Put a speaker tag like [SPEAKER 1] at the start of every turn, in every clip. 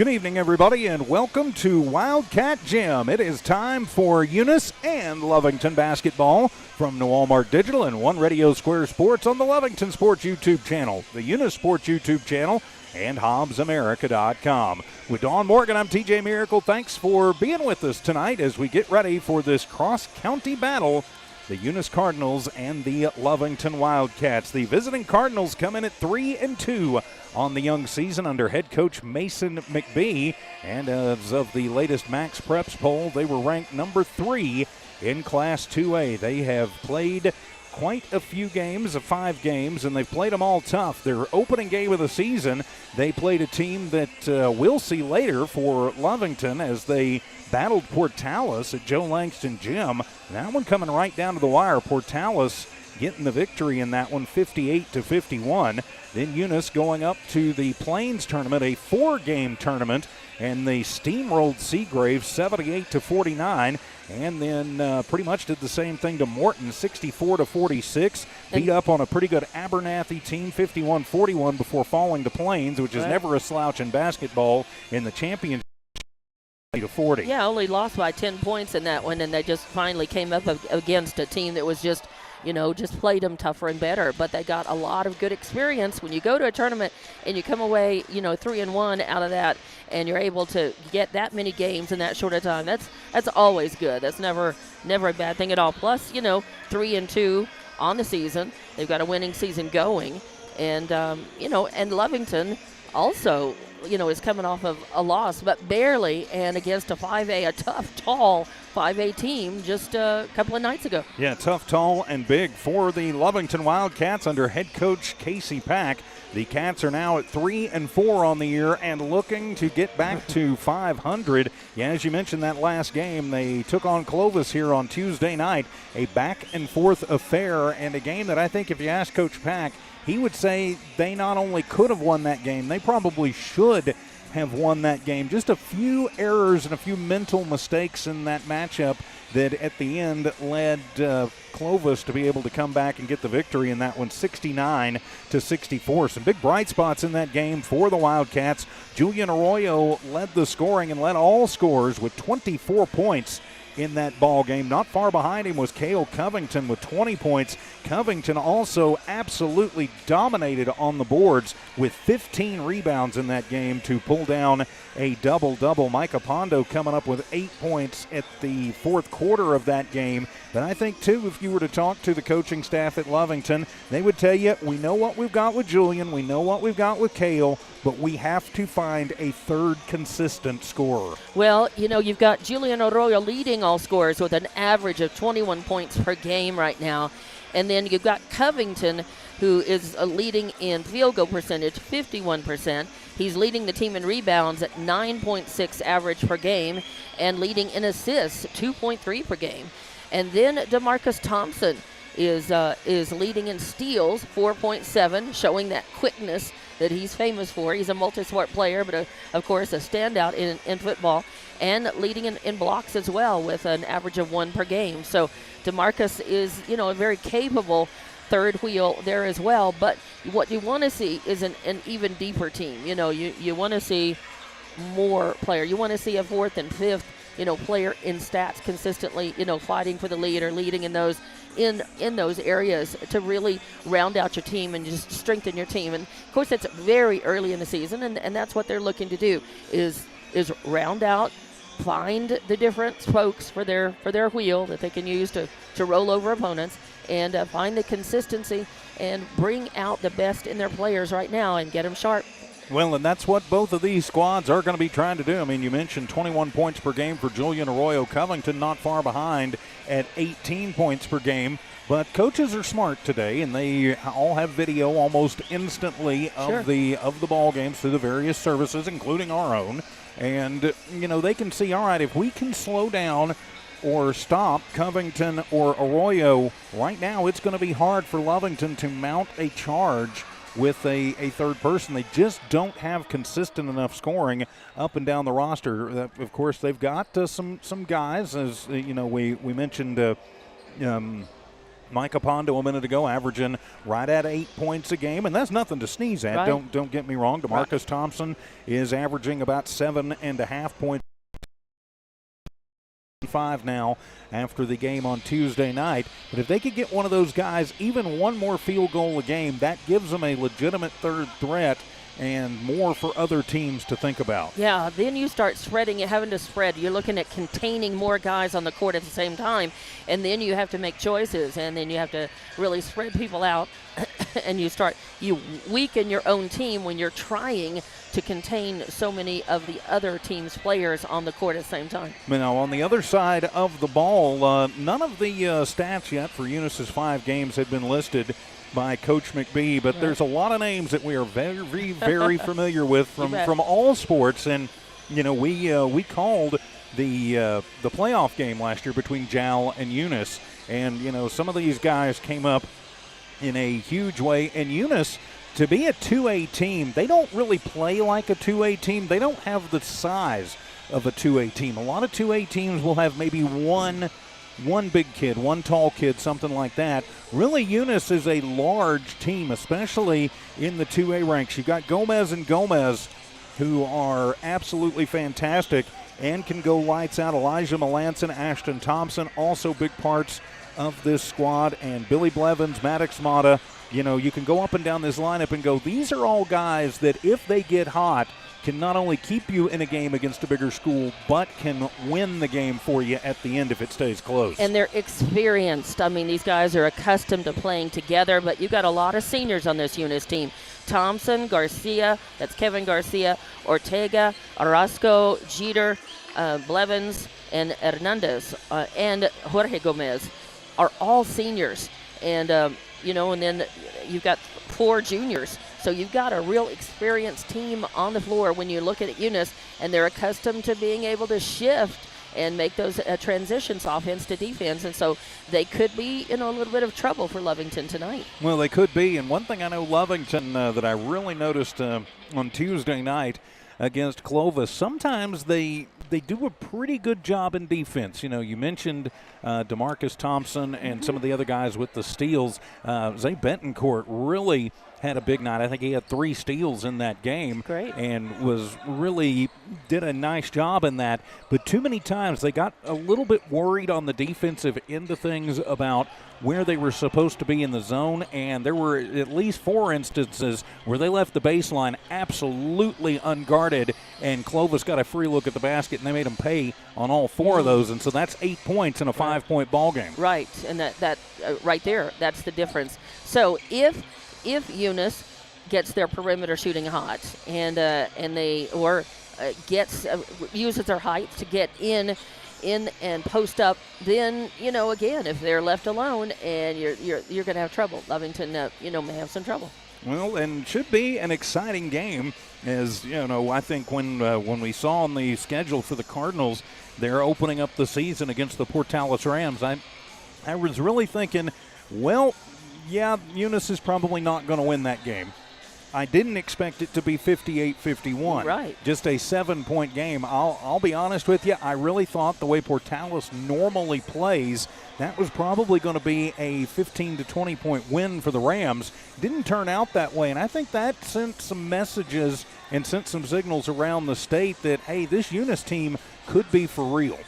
[SPEAKER 1] Good evening, everybody, and welcome to Wildcat Gym. It is time for Eunice and Lovington basketball from New Walmart Digital and One Radio Square Sports on the Lovington Sports YouTube channel, the Eunice Sports YouTube channel, and HobbsAmerica.com. With Dawn Morgan, I'm TJ Miracle. Thanks for being with us tonight as we get ready for this cross-county battle, the Eunice Cardinals and the Lovington Wildcats. The visiting Cardinals come in at 3-2 on the young season under head coach Mason McBee. And as of the latest Max Preps poll, they were ranked number 3 in Class 2A. They have played quite a few games, 5 games, and they've played them all tough. Their opening game of the season, they played a team that we'll see later for Lovington as they battled Portales at Joe Langston Gym. That one coming right down to the wire. Portales getting the victory in that one, 58-51. Then Eunice going up to the Plains tournament, a 4-game tournament, and they steamrolled Seagrave 78-49. And then pretty much did the same thing to Morton, 64-46. Beat up on a pretty good Abernathy team, 51-41, before falling to Plains, which is never a slouch in basketball in the championship. To 40.
[SPEAKER 2] Yeah, only lost by 10 points in that one, and they just finally came up against a team that was just played them tougher and better. But they got a lot of good experience. When you go to a tournament and you come away, 3-1 out of that, and you're able to get that many games in that short of time, that's always good. That's never a bad thing at all. Plus, 3-2 on the season. They've got a winning season going, and and Lovington also is coming off of a loss, but barely, and against a 5A, a tough, tall 5A team just a couple of nights ago.
[SPEAKER 1] Yeah, tough, tall, and big for the Lovington Wildcats under head coach Casey Pack. The Cats are now at 3-4 on the year and looking to get back to 500. Yeah, as you mentioned, that last game, they took on Clovis here on Tuesday night, a back-and-forth affair, and a game that I think if you ask Coach Pack, he would say they not only could have won that game, they probably should have won that game. Just a few errors and a few mental mistakes in that matchup that at the end led Clovis to be able to come back and get the victory in that one, 69-64. Some big bright spots in that game for the Wildcats. Julian Arroyo led the scoring and led all scorers with 24 points in that ball game. Not far behind him was Cale Covington with 20 points. Covington also absolutely dominated on the boards with 15 rebounds in that game to pull down a double-double. Micah Pondo coming up with 8 points at the fourth quarter of that game. But I think, too, if you were to talk to the coaching staff at Lovington, they would tell you, we know what we've got with Julian, we know what we've got with Cale, but we have to find a third consistent scorer.
[SPEAKER 2] Well, you've got Julian Arroyo leading all scorers with an average of 21 points per game right now. And then you've got Covington, who is leading in field goal percentage, 51%. He's leading the team in rebounds at 9.6 average per game and leading in assists, 2.3 per game. And then DeMarcus Thompson is leading in steals, 4.7, showing that quickness that he's famous for. He's a multi-sport player, but of course a standout in football, and leading in blocks as well with an average of 1 per game. So DeMarcus is, a very capable third wheel there as well. But what you want to see is an even deeper team. You want to see more player. You want to see a fourth and fifth, player in stats consistently, fighting for the lead or leading in those areas to really round out your team and just strengthen your team. And of course, it's very early in the season, and that's what they're looking to do is round out, find the different spokes for their wheel that they can use to roll over opponents, and find the consistency and bring out the best in their players right now and get them sharp.
[SPEAKER 1] Well, and that's what both of these squads are going to be trying to do. I mean, you mentioned 21 points per game for Julian Arroyo. Covington not far behind at 18 points per game. But coaches are smart today, and they all have video almost instantly of the ball games through the various services, including our own. And, they can see, all right, if we can slow down or stop Covington or Arroyo, right now it's going to be hard for Lovington to mount a charge with a third person. They just don't have consistent enough scoring up and down the roster. Of course, they've got some guys, as we mentioned Micah Pondo a minute ago averaging right at 8 points a game, and that's nothing to sneeze at.
[SPEAKER 2] Right.
[SPEAKER 1] Don't get me wrong. DeMarcus Thompson is averaging about 7.5 points. 5 now after the game on Tuesday night. But if they could get one of those guys even one more field goal a game, that gives them a legitimate third threat and more for other teams to think about.
[SPEAKER 2] Yeah, then you start spreading it, having to spread. You're looking at containing more guys on the court at the same time, and then you have to make choices, and then you have to really spread people out, and you weaken your own team when you're trying to contain so many of the other team's players on the court at the same time.
[SPEAKER 1] Now, on the other side of the ball, none of the stats yet for Eunice's 5 games had been listed by Coach McBee, but there's a lot of names that we are very, very familiar with from all sports. And we called the playoff game last year between Jal and Eunice, and some of these guys came up in a huge way. And Eunice, to be a 2A team, they don't really play like a 2A team. They don't have the size of a 2A team. A lot of 2A teams will have maybe one big kid, one tall kid, something like that. Really, Eunice is a large team, especially in the 2A ranks. You've got Gomez and Gomez, who are absolutely fantastic and can go lights out. Elijah Melanson, Ashton Thompson, also big parts of this squad. And Billy Blevins, Maddox Mata. You can go up and down this lineup and go, these are all guys that if they get hot, can not only keep you in a game against a bigger school, but can win the game for you at the end if it stays close.
[SPEAKER 2] And they're experienced. I mean, these guys are accustomed to playing together, but you've got a lot of seniors on this Eunice team. Thompson, Garcia, that's Kevin Garcia, Ortega, Orozco, Jeter, Blevins, and Hernandez, and Jorge Gomez are all seniors. And, and then you've got 4 juniors. So you've got a real experienced team on the floor when you look at Eunice, and they're accustomed to being able to shift and make those transitions offense to defense. And so they could be in a little bit of trouble for Lovington tonight.
[SPEAKER 1] Well, they could be. And one thing I know Lovington that I really noticed on Tuesday night against Clovis, sometimes they do a pretty good job in defense. You mentioned DeMarcus Thompson and some of the other guys with the steals. Zay Bentoncourt really had a big night. I think he had 3 steals in that game.
[SPEAKER 2] Great.
[SPEAKER 1] And did a nice job in that. But too many times they got a little bit worried on the defensive end of things about where they were supposed to be in the zone, and there were at least 4 instances where they left the baseline absolutely unguarded, and Clovis got a free look at the basket, and they made them pay on all 4 of those, and so that's 8 points in a 5-point ball game.
[SPEAKER 2] Right, and that right there, that's the difference. So if Eunice gets their perimeter shooting hot and uses their height to get in and post up, then again, if they're left alone, and you're going to have trouble. Lovington may have some trouble.
[SPEAKER 1] Well, and should be an exciting game, as I think when we saw on the schedule for the Cardinals, they're opening up the season against the Portales Rams. I was really thinking, well, yeah, Eunice is probably not going to win that game. I didn't expect it to be 58-51.
[SPEAKER 2] Right.
[SPEAKER 1] Just a 7-point game. I'll be honest with you. I really thought the way Portales normally plays, that was probably going to be a 15 to 20-point win for the Rams. Didn't turn out that way, and I think that sent some messages and sent some signals around the state that, hey, this Eunice team could be for real.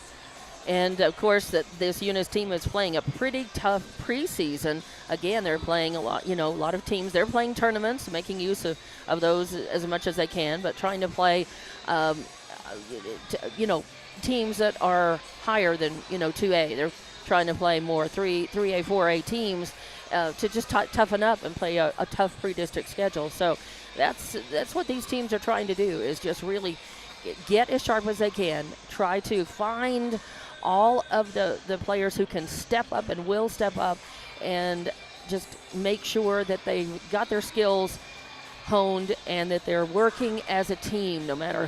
[SPEAKER 2] And, of course, that this Eunice team is playing a pretty tough preseason. Again, they're playing a lot of teams. They're playing tournaments, making use of those as much as they can, but trying to play, teams that are higher than, 2A. They're trying to play more 3A, 4A teams to just toughen up and play a tough pre-district schedule. So that's what these teams are trying to do, is just really get as sharp as they can, try to find all of the players who can step up and will step up, and just make sure that they got their skills honed and that they're working as a team. No matter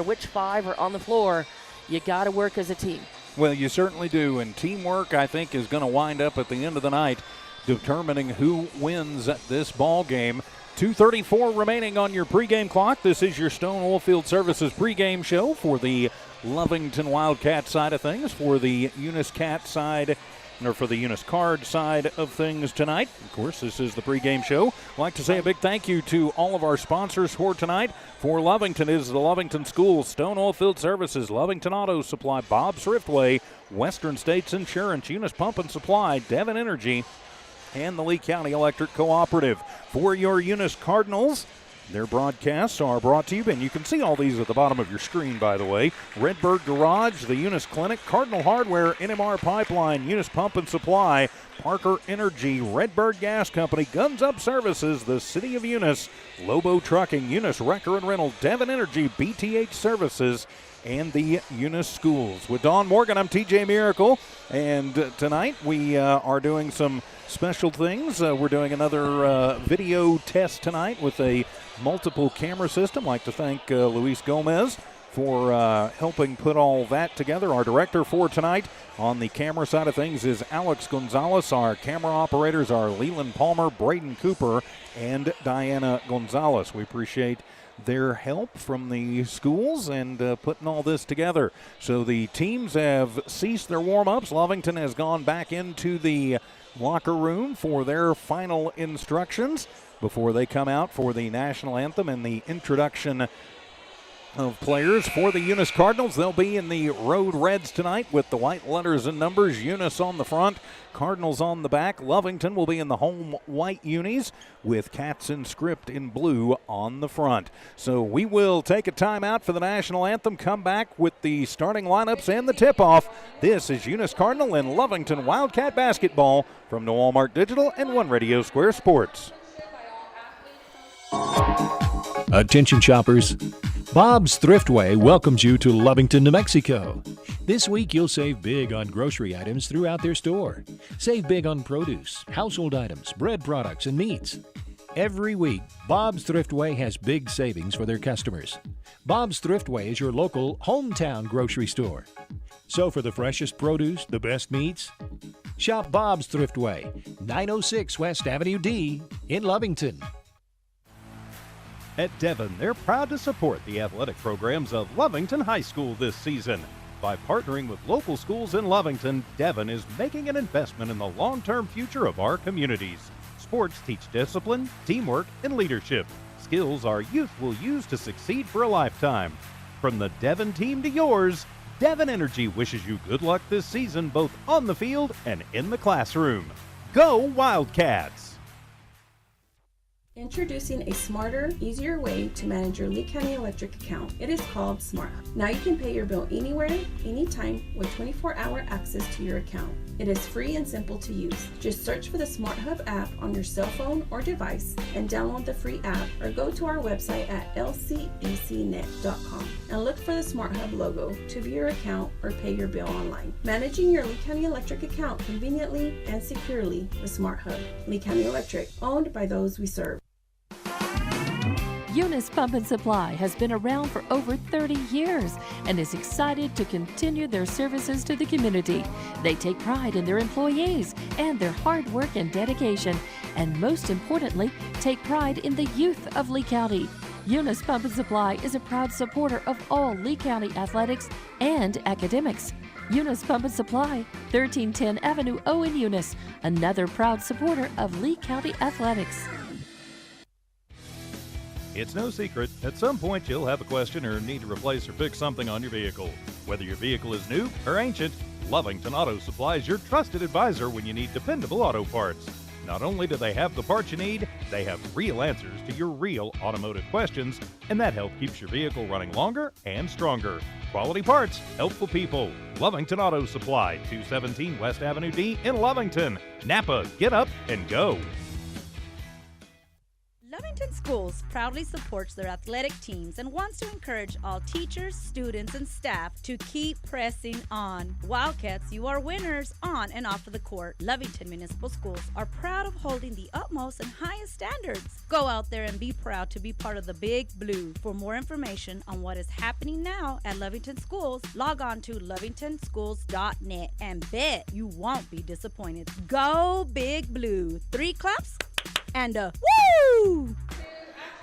[SPEAKER 2] which 5 are on the floor, you got to work as a team.
[SPEAKER 1] Well, you certainly do, and teamwork, I think, is going to wind up at the end of the night determining who wins this ball game. 2:34 remaining on your pregame clock. This is your Stone Oilfield Services pregame show for the Lovington Wildcat side of things. For the Eunice Cat side, or for the Eunice card side of things tonight. Of course, this is the pregame show. I'd like to say a big thank you to all of our sponsors for tonight. For Lovington is the Lovington Schools, Stone Oilfield Services, Lovington Auto Supply, Bob's Thriftway, Western States Insurance, Eunice Pump and Supply, Devon Energy, and the Lee County Electric Cooperative. For your Eunice Cardinals, their broadcasts are brought to you, and you can see all these at the bottom of your screen, by the way. Redbird Garage, the Eunice Clinic, Cardinal Hardware, NMR Pipeline, Eunice Pump and Supply, Parker Energy, Redbird Gas Company, Guns Up Services, the City of Eunice, Lobo Trucking, Eunice Wrecker and Rental, Devon Energy, BTH Services, and the Eunice Schools. With Dawn Morgan, I'm TJ Miracle, and tonight we are doing some special things. We're doing another video test tonight with a multiple camera system. I'd like to thank Luis Gomez for helping put all that together. Our director for tonight on the camera side of things is Alex Gonzalez. Our camera operators are Leland Palmer, Braden Cooper, and Diana Gonzalez. We appreciate their help from the schools and putting all this together. So the teams have ceased their warm-ups. Lovington has gone back into the locker room for their final instructions before they come out for the national anthem and the introduction of players. For the Eunice Cardinals, they'll be in the road reds tonight with the white letters and numbers, Eunice on the front, Cardinals on the back. Lovington will be in the home white unis with cats and script in blue on the front. So we will take a timeout for the national anthem, come back with the starting lineups and the tip-off. This is Eunice Cardinal and Lovington Wildcat basketball from New Walmart Digital and One Radio Square Sports.
[SPEAKER 3] Attention shoppers, Bob's Thriftway welcomes you to Lovington, New Mexico. This week you'll save big on grocery items throughout their store. Save big on produce, household items, bread products, and meats. Every week, Bob's Thriftway has big savings for their customers. Bob's Thriftway is your local hometown grocery store. So for the freshest produce, the best meats, shop Bob's Thriftway, 906 West Avenue D in Lovington.
[SPEAKER 4] At Devon, they're proud to support the athletic programs of Lovington High School this season. By partnering with local schools in Lovington, Devon is making an investment in the long-term future of our communities. Sports teach discipline, teamwork, and leadership. Skills our youth will use to succeed for a lifetime. From the Devon team to yours, Devon Energy wishes you good luck this season, both on the field and in the classroom. Go Wildcats!
[SPEAKER 5] Introducing a smarter, easier way to manage your Lee County Electric account. It is called SmartHub. Now you can pay your bill anywhere, anytime, with 24-hour access to your account. It is free and simple to use. Just search for the SmartHub app on your cell phone or device and download the free app, or go to our website at lcecnet.com and look for the SmartHub logo to view your account or pay your bill online. Managing your Lee County Electric account conveniently and securely with SmartHub. Lee County Electric, owned by those we serve.
[SPEAKER 6] Eunice Pump and Supply has been around for over 30 years and is excited to continue their services to the community. They take pride in their employees and their hard work and dedication, and most importantly, take pride in the youth of Lee County. Eunice Pump and Supply is a proud supporter of all Lee County athletics and academics. Eunice Pump and Supply, 1310 Avenue O in Eunice, another proud supporter of Lee County athletics.
[SPEAKER 4] It's no secret, at some point you'll have a question or need to replace or fix something on your vehicle. Whether your vehicle is new or ancient, Lovington Auto Supply is your trusted advisor when you need dependable auto parts. Not only do they have the parts you need, they have real answers to your real automotive questions, and that help keeps your vehicle running longer and stronger. Quality parts, helpful people. Lovington Auto Supply, 217 West Avenue D in Lovington. Napa, get up and go.
[SPEAKER 7] Lovington Schools proudly supports their athletic teams and wants to encourage all teachers, students, and staff to keep pressing on. Wildcats, you are winners on and off of the court. Lovington Municipal Schools are proud of holding the utmost and highest standards. Go out there and be proud to be part of the Big Blue. For more information on what is happening now at Lovington Schools, log on to lovingtonschools.net and bet you won't be disappointed. Go Big Blue. 3 claps and a woo!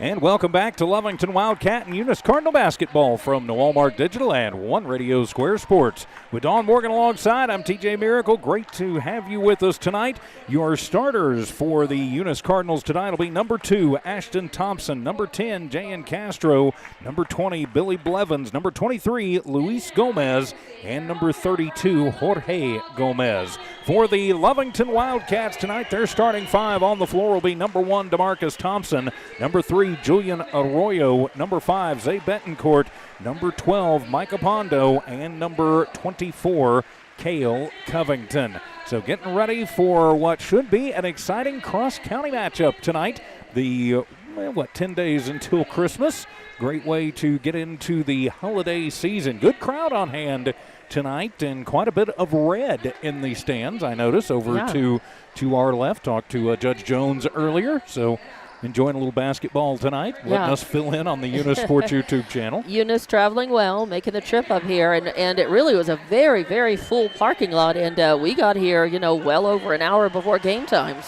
[SPEAKER 1] And welcome back to Lovington Wildcat and Eunice Cardinal basketball from New Walmart Digital and One Radio Square Sports. With Dawn Morgan alongside, I'm TJ Miracle. Great to have you with us tonight. Your starters for the Eunice Cardinals tonight will be number 2, Ashton Thompson, number 10, Jayan Castro, number 20, Billy Blevins, number 23, Luis Gomez, and number 32, Jorge Gomez. For the Lovington Wildcats tonight, their starting 5 on the floor will be number 1, DeMarcus Thompson, number 3, Julian Arroyo, number 5, Zay Betancourt, number 12, Micah Pondo, and number 24, Cale Covington. So getting ready for what should be an exciting cross-county matchup tonight. 10 days until Christmas. Great way to get into the holiday season. Good crowd on hand tonight, and quite a bit of red in the stands, I notice, over to our left. Talked to Judge Jones earlier, so enjoying a little basketball tonight, letting us fill in on the Eunice Sports YouTube channel.
[SPEAKER 2] Eunice traveling well, making the trip up here, and it really was a very, very full parking lot, and we got here, well over an hour before game time,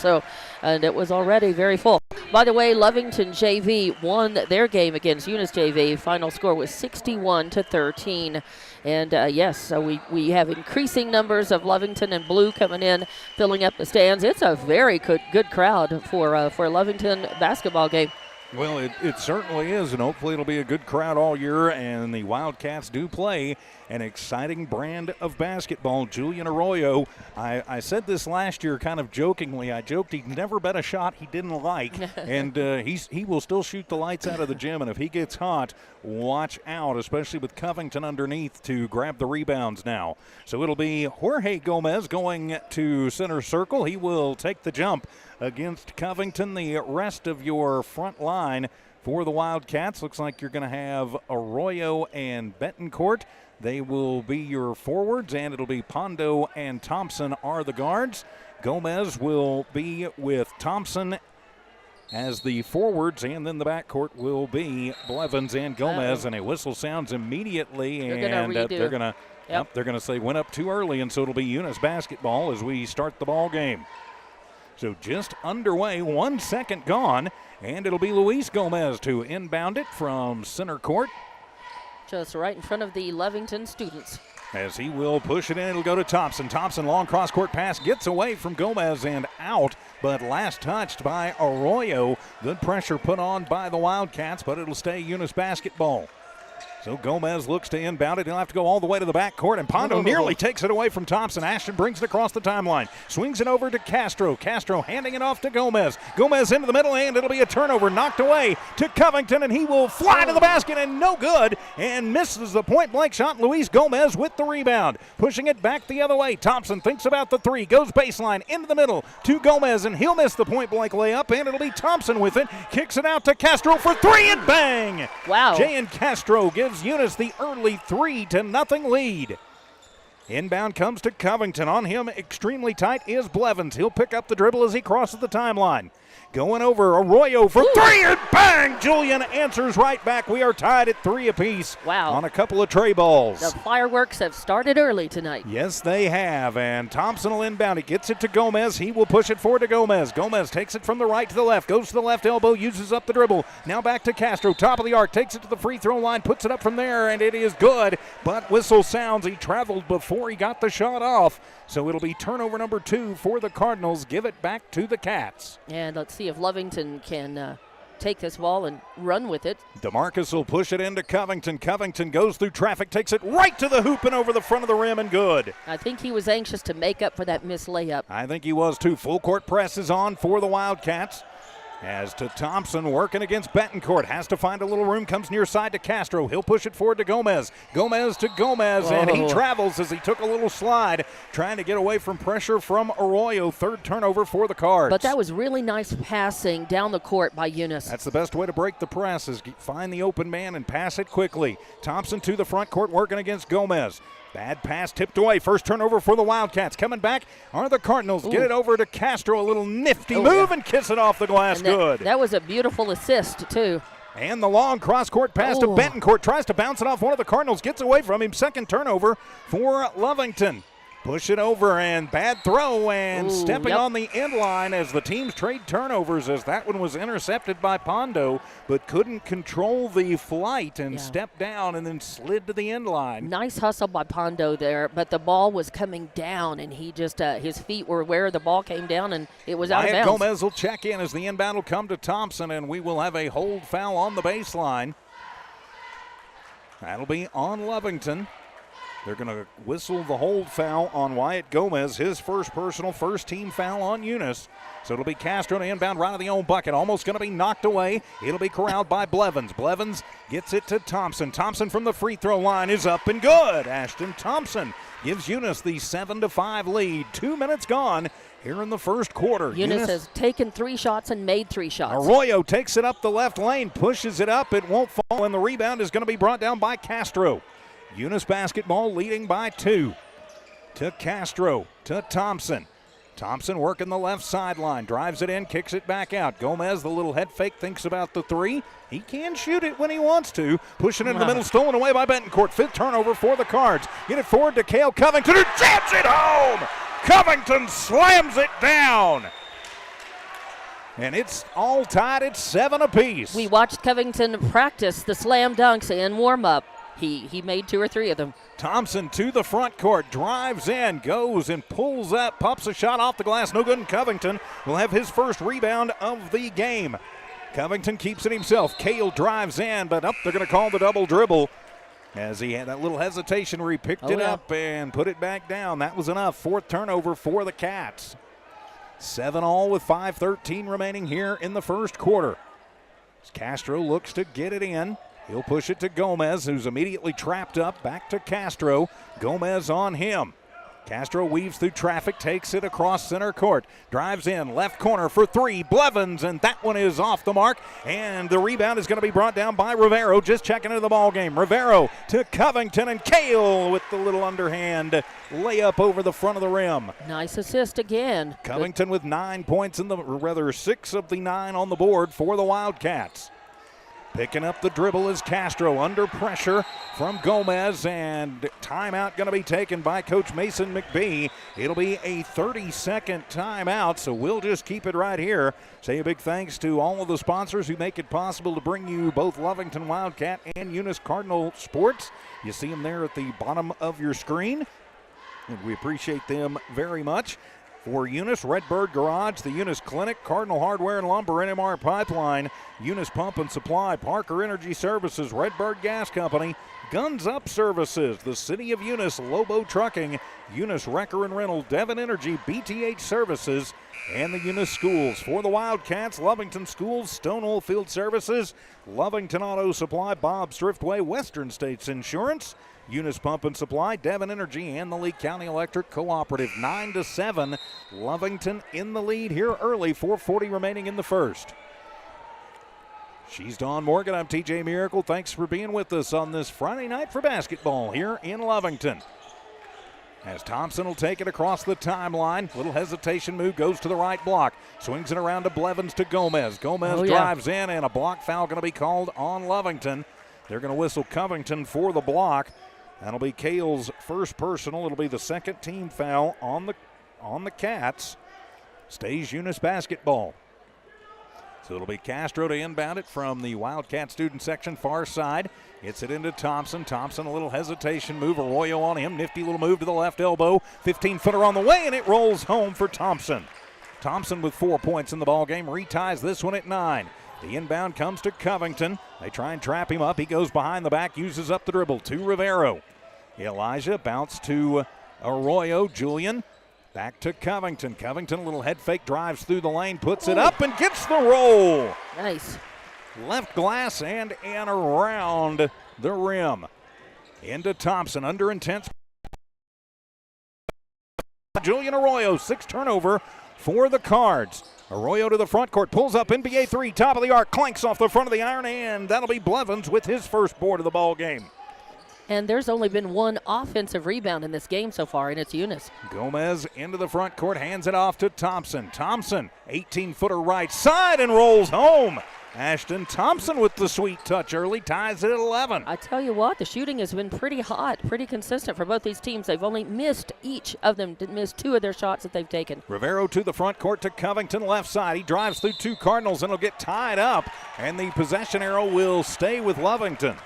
[SPEAKER 2] and it was already very full. By the way, Lovington JV won their game against Eunice JV. Final score was 61-13. And so we have increasing numbers of Lovington and blue coming in, filling up the stands. It's a very good crowd for Lovington basketball game.
[SPEAKER 1] Well, it certainly is, and hopefully it'll be a good crowd all year, and the Wildcats do play an exciting brand of basketball. Julian Arroyo, I said this last year kind of jokingly. I joked he'd never bet a shot he didn't like, and he will still shoot the lights out of the gym, and if he gets hot, watch out, especially with Covington underneath to grab the rebounds now. So it'll be Jorge Gomez going to center circle. He will take the jump against Covington. The rest of your front line for the Wildcats looks like you're going to have Arroyo and Betancourt. They will be your forwards, and it'll be Pondo and Thompson are the guards. Gomez will be with Thompson as the forwards, and then the backcourt will be Blevins and Gomez. And a whistle sounds immediately, they're going to say went up too early, and so it'll be Eunice basketball as we start the ball game. So just underway, 1 second gone, and it'll be Luis Gomez to inbound it from center court.
[SPEAKER 2] Just right in front of the Lovington students.
[SPEAKER 1] As he will push it in, it'll go to Thompson. Thompson, long cross-court pass, gets away from Gomez and out, but last touched by Arroyo. Good pressure put on by the Wildcats, but it'll stay Eunice basketball. So Gomez looks to inbound it. He'll have to go all the way to the backcourt, and Pondo nearly takes it away from Thompson. Ashton brings it across the timeline. Swings it over to Castro. Castro handing it off to Gomez. Gomez into the middle, and it'll be a turnover. Knocked away to Covington, and he will fly to the basket, and no good, and misses the point-blank shot. Luis Gomez with the rebound. Pushing it back the other way. Thompson thinks about the three. Goes baseline into the middle to Gomez, and he'll miss the point-blank layup, and it'll be Thompson with it. Kicks it out to Castro for three, and bang!
[SPEAKER 2] Wow.
[SPEAKER 1] Jayan Castro gives Eunice the early 3-0 lead. Inbound comes to Covington. On him, extremely tight, is Blevins. He'll pick up the dribble as he crosses the timeline. Going over, Arroyo for three, and bang! Julian answers right back. We are tied at 3 apiece.
[SPEAKER 2] Wow.
[SPEAKER 1] On a couple of tray balls.
[SPEAKER 2] The fireworks have started early tonight.
[SPEAKER 1] Yes, they have, and Thompson will inbound. He gets it to Gomez. He will push it forward to Gomez. Gomez takes it from the right to the left, goes to the left elbow, uses up the dribble. Now back to Castro, top of the arc, takes it to the free throw line, puts it up from there, and it is good, but whistle sounds. He traveled before he got the shot off, so it'll be turnover number 2 for the Cardinals. Give it back to the Cats.
[SPEAKER 2] And let's see if Lovington can take this ball and run with it.
[SPEAKER 1] DeMarcus will push it into Covington. Covington goes through traffic, takes it right to the hoop and over the front of the rim, and good.
[SPEAKER 2] I think he was anxious to make up for that missed layup.
[SPEAKER 1] I think he was too. Full court press is on for the Wildcats. As to Thompson working against Betancourt. Has to find a little room. Comes near side to Castro. He'll push it forward to Gomez. Gomez to Gomez.
[SPEAKER 2] Whoa.
[SPEAKER 1] And he travels as he took a little slide, trying to get away from pressure from Arroyo. Third turnover for the Cards.
[SPEAKER 2] But that was really nice passing down the court by Eunice.
[SPEAKER 1] That's the best way to break the press, is find the open man and pass it quickly. Thompson to the front court working against Gomez. Bad pass tipped away. First turnover for the Wildcats. Coming back are the Cardinals. Get it over to Castro. A little nifty move and kiss it off the glass. Good.
[SPEAKER 2] That was a beautiful assist, too.
[SPEAKER 1] And the long cross-court pass to Betancourt. Tries to bounce it off one of the Cardinals. Gets away from him. Second turnover for Lovington. Push it over, and bad throw, and stepping on the end line as the teams trade turnovers, as that one was intercepted by Pondo, but couldn't control the flight and stepped down and then slid to the end line.
[SPEAKER 2] Nice hustle by Pondo there, but the ball was coming down, and he just his feet were where the ball came down, and it was out of bounds.
[SPEAKER 1] Gomez will check in as the inbound will come to Thompson, and we will have a hold foul on the baseline. That'll be on Lovington. They're going to whistle the hold foul on Wyatt Gomez, his first personal, first team foul on Eunice. So it'll be Castro to inbound right of the own bucket. Almost going to be knocked away. It'll be corralled by Blevins. Blevins gets it to Thompson. Thompson from the free throw line is up and good. Ashton Thompson gives Eunice the 7-5 lead. 2 minutes gone here in the first quarter.
[SPEAKER 2] Eunice has taken 3 shots and made 3 shots.
[SPEAKER 1] Arroyo takes it up the left lane, pushes it up. It won't fall, and the rebound is going to be brought down by Castro. Eunice basketball leading by 2. To Castro, to Thompson. Thompson working the left sideline, drives it in, kicks it back out. Gomez, the little head fake, thinks about the 3. He can shoot it when he wants to. Pushing into the middle, stolen away by Betancourt. 5th turnover for the Cards. Get it forward to Cale Covington, who jams it home. Covington slams it down. And it's all tied at 7 apiece.
[SPEAKER 2] We watched Covington practice the slam dunks and warm up. He made 2 or 3 of them.
[SPEAKER 1] Thompson to the front court, drives in, goes and pulls up, pops a shot off the glass, no good, and Covington will have his first rebound of the game. Covington keeps it himself. Cale drives in, but they're going to call the double dribble as he had that little hesitation where he picked it up and put it back down. That was enough. 4th turnover for the Cats. 7-all with 5:13 remaining here in the first quarter. As Castro looks to get it in. He'll push it to Gomez, who's immediately trapped up. Back to Castro. Gomez on him. Castro weaves through traffic, takes it across center court. Drives in, left corner for 3. Blevins, and that one is off the mark. And the rebound is going to be brought down by Rivero, just checking into the ball game. Rivero to Covington, and Cale with the little underhand layup over the front of the rim.
[SPEAKER 2] Nice assist again.
[SPEAKER 1] Covington with 9 points, 6 of the 9 on the board for the Wildcats. Picking up the dribble is Castro under pressure from Gomez, and timeout going to be taken by Coach Mason McBee. It'll be a 30-second timeout, so we'll just keep it right here. Say a big thanks to all of the sponsors who make it possible to bring you both Lovington Wildcat and Eunice Cardinal Sports. You see them there at the bottom of your screen, and we appreciate them very much. For Eunice, Redbird Garage, the Eunice Clinic, Cardinal Hardware and Lumber, NMR Pipeline, Eunice Pump and Supply, Parker Energy Services, Redbird Gas Company, Guns Up Services, the City of Eunice, Lobo Trucking, Eunice Wrecker and Rental, Devon Energy, BTH Services, and the Eunice Schools. For the Wildcats, Lovington Schools, Stonewall Field Services, Lovington Auto Supply, Bob's Thriftway, Western States Insurance, Eunice Pump and Supply, Devon Energy, and the Lee County Electric Cooperative. 9-7, Lovington in the lead here early, 4:40 remaining in the first. She's Dawn Morgan. I'm TJ Miracle. Thanks for being with us on this Friday night for basketball here in Lovington. As Thompson will take it across the timeline. Little hesitation move, goes to the right block. Swings it around to Blevins to Gomez. Gomez drives in, and a block foul going to be called on Lovington. They're going to whistle Covington for the block. That'll be Cale's first personal. It'll be the second team foul on the Cats. Stays Eunice basketball. So it'll be Castro to inbound it from the Wildcat student section far side. Gets it into Thompson. Thompson, a little hesitation move. Arroyo on him. Nifty little move to the left elbow. 15-footer on the way, and it rolls home for Thompson. Thompson with 4 points in the ballgame. Reties this one at 9. The inbound comes to Covington. They try and trap him up. He goes behind the back, uses up the dribble to Rivero. Elijah bounce to Arroyo. Julian back to Covington. Covington, a little head fake, drives through the lane, puts it up and gets the roll.
[SPEAKER 2] Nice.
[SPEAKER 1] Left glass and around the rim. Into Thompson, under intense. Julian Arroyo, 6th turnover for the Cards. Arroyo to the front court, pulls up NBA 3, top of the arc, clanks off the front of the iron, and that'll be Blevins with his first board of the ball game.
[SPEAKER 2] And there's only been one offensive rebound in this game so far, and it's Eunice.
[SPEAKER 1] Gomez into the front court, hands it off to Thompson. Thompson, 18-footer right side, and rolls home. Ashton Thompson with the sweet touch early, ties it at 11.
[SPEAKER 2] I tell you what, the shooting has been pretty hot, pretty consistent for both these teams. They've only missed, each of them missed 2 of their shots that they've taken.
[SPEAKER 1] Rivero to the front court to Covington, left side. He drives through 2 Cardinals and it'll get tied up, and the possession arrow will stay with Lovington.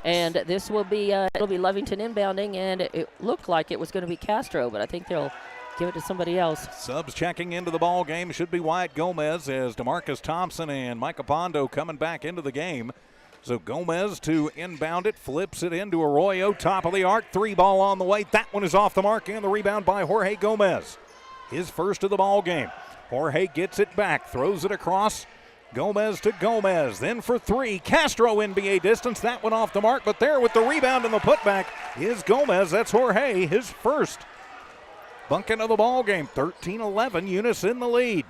[SPEAKER 2] And this will be, it'll be Lovington inbounding, and it looked like it was going to be Castro, but I think they'll give it to somebody else.
[SPEAKER 1] Subs checking into the ball game should be Wyatt Gomez as DeMarcus Thompson and Micah Pondo coming back into the game. So Gomez to inbound it, flips it into Arroyo, top of the arc, 3 ball on the way. That one is off the mark, and the rebound by Jorge Gomez. His first of the ball game. Jorge gets it back, throws it across. Gomez to Gomez, then for 3. Castro NBA distance, that one off the mark, but there with the rebound and the putback is Gomez. That's Jorge, his first bucket of the ball game. 13-11, Eunice in the lead.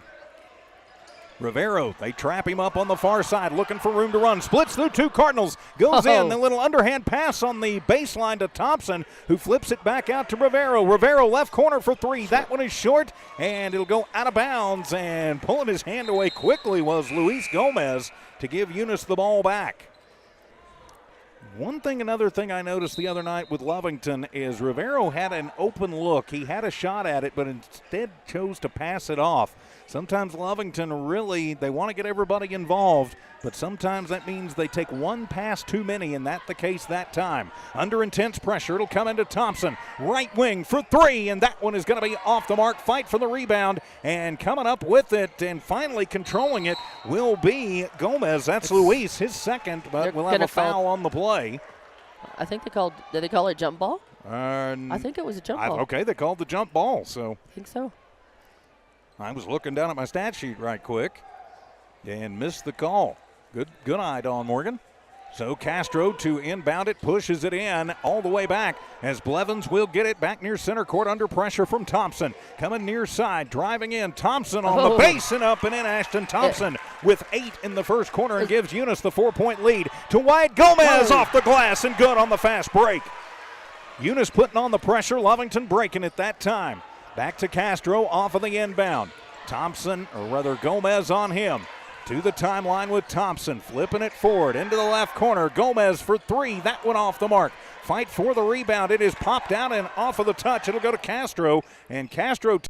[SPEAKER 1] Rivero, they trap him up on the far side, looking for room to run. Splits through 2 Cardinals, goes in. The little underhand pass on the baseline to Thompson, who flips it back out to Rivero. Rivero left corner for 3. That one is short, and it'll go out of bounds. And pulling his hand away quickly was Luis Gomez to give Eunice the ball back. Another thing I noticed the other night with Lovington is Rivero had an open look. He had a shot at it, but instead chose to pass it off. Sometimes Lovington really, they want to get everybody involved, but sometimes that means they take one pass too many, and that's the case that time. Under intense pressure, it'll come into Thompson. Right wing for 3, and that one is going to be off the mark. Fight for the rebound, and coming up with it and finally controlling it will be Gomez. That's Luis, his second, but we'll have a foul on the play.
[SPEAKER 2] I think did they call it jump ball?
[SPEAKER 1] I
[SPEAKER 2] think it was a jump ball.
[SPEAKER 1] Okay, they called the jump ball, so.
[SPEAKER 2] I think so.
[SPEAKER 1] I was looking down at my stat sheet right quick and missed the call. Good eye, Dawn Morgan. So Castro to inbound it, pushes it in all the way back as Blevins will get it back near center court under pressure from Thompson. Coming near side, driving in. Thompson on the base and up and in. Ashton Thompson with 8 in the first quarter and gives Eunice the 4-point lead to Wyatt Gomez off the glass and good on the fast break. Eunice putting on the pressure, Lovington breaking it that time. Back to Castro off of the inbound. Gomez on him. To the timeline with Thompson, flipping it forward into the left corner. Gomez for 3, that one off the mark. Fight for the rebound. It is popped out and off of the touch. It'll go to Castro, and Castro,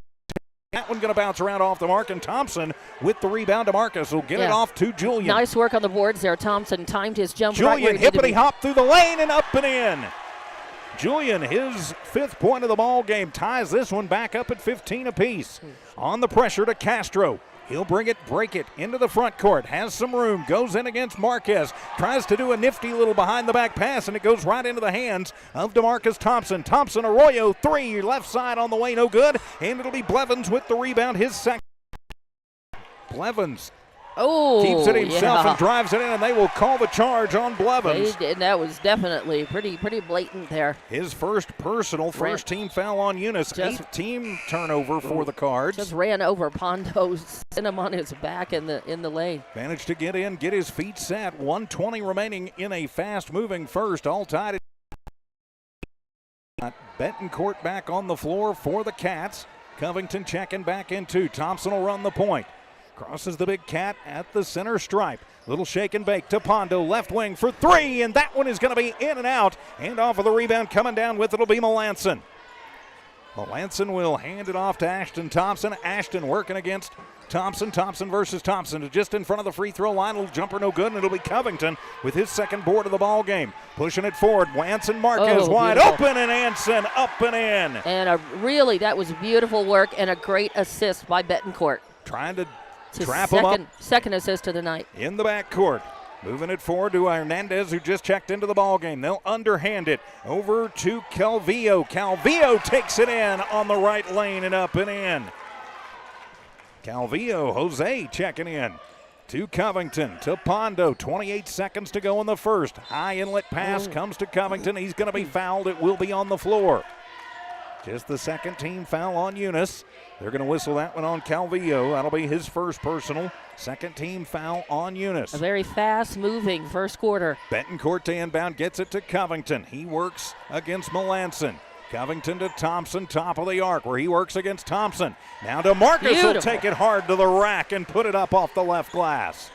[SPEAKER 1] that one going to bounce around off the mark, and Thompson with the rebound to Marcus will get it off to Julian.
[SPEAKER 2] Nice work on the boards there. Thompson timed his jump.
[SPEAKER 1] Julian hippity hop through the lane and up and in. Julian, his 5th point of the ball game, ties this one back up at 15 apiece. On the pressure to Castro. He'll break it into the front court, has some room, goes in against Marquez, tries to do a nifty little behind-the-back pass, and it goes right into the hands of DeMarcus Thompson. Thompson, Arroyo, 3, left side on the way, no good, and it'll be Blevins with the rebound, his second. Blevins keeps it himself and drives it in, and they will call the charge on Blevins.
[SPEAKER 2] And that was definitely pretty blatant there.
[SPEAKER 1] His first personal, first team foul on Eunice. 8th team turnover for the Cards.
[SPEAKER 2] Just ran over Pondo, sent him on his back in the lane.
[SPEAKER 1] Managed to get in, get his feet set. 1:20 remaining in a fast-moving first. All tied. Betancourt back on the floor for the Cats. Covington checking back in 2. Thompson will run the point. Crosses the big cat at the center stripe. Little shake and bake to Pondo, left wing for 3, and that one is going to be in and out. And off of the rebound, coming down with it will be Melanson. Melanson will hand it off to Ashton Thompson. Ashton working against Thompson. Thompson versus Thompson. Just in front of the free throw line. Little jumper no good, and it'll be Covington with his second board of the ball game. Pushing it forward. Anson Marquez wide open, and Anson up and in.
[SPEAKER 2] And that was beautiful work and a great assist by Betancourt.
[SPEAKER 1] Trying to trap him up.
[SPEAKER 2] Second assist of the night.
[SPEAKER 1] In the backcourt. Moving it forward to Hernandez, who just checked into the ball game. They'll underhand it over to Calvillo. Calvillo takes it in on the right lane and up and in. Calvillo, Jose checking in to Covington, to Pondo. 28 seconds to go in the first. High inlet pass comes to Covington. He's going to be fouled. It will be on the floor. Just the second team foul on Eunice. They're going to whistle that one on Calvillo. That'll be his first personal. Second team foul on Eunice.
[SPEAKER 2] A very fast-moving first quarter.
[SPEAKER 1] Betancourt to inbound, gets it to Covington. He works against Melanson. Covington to Thompson, top of the arc where he works against Thompson. Now to Marcus,
[SPEAKER 2] Beautiful.
[SPEAKER 1] will take it hard to the rack and put it up off the left glass.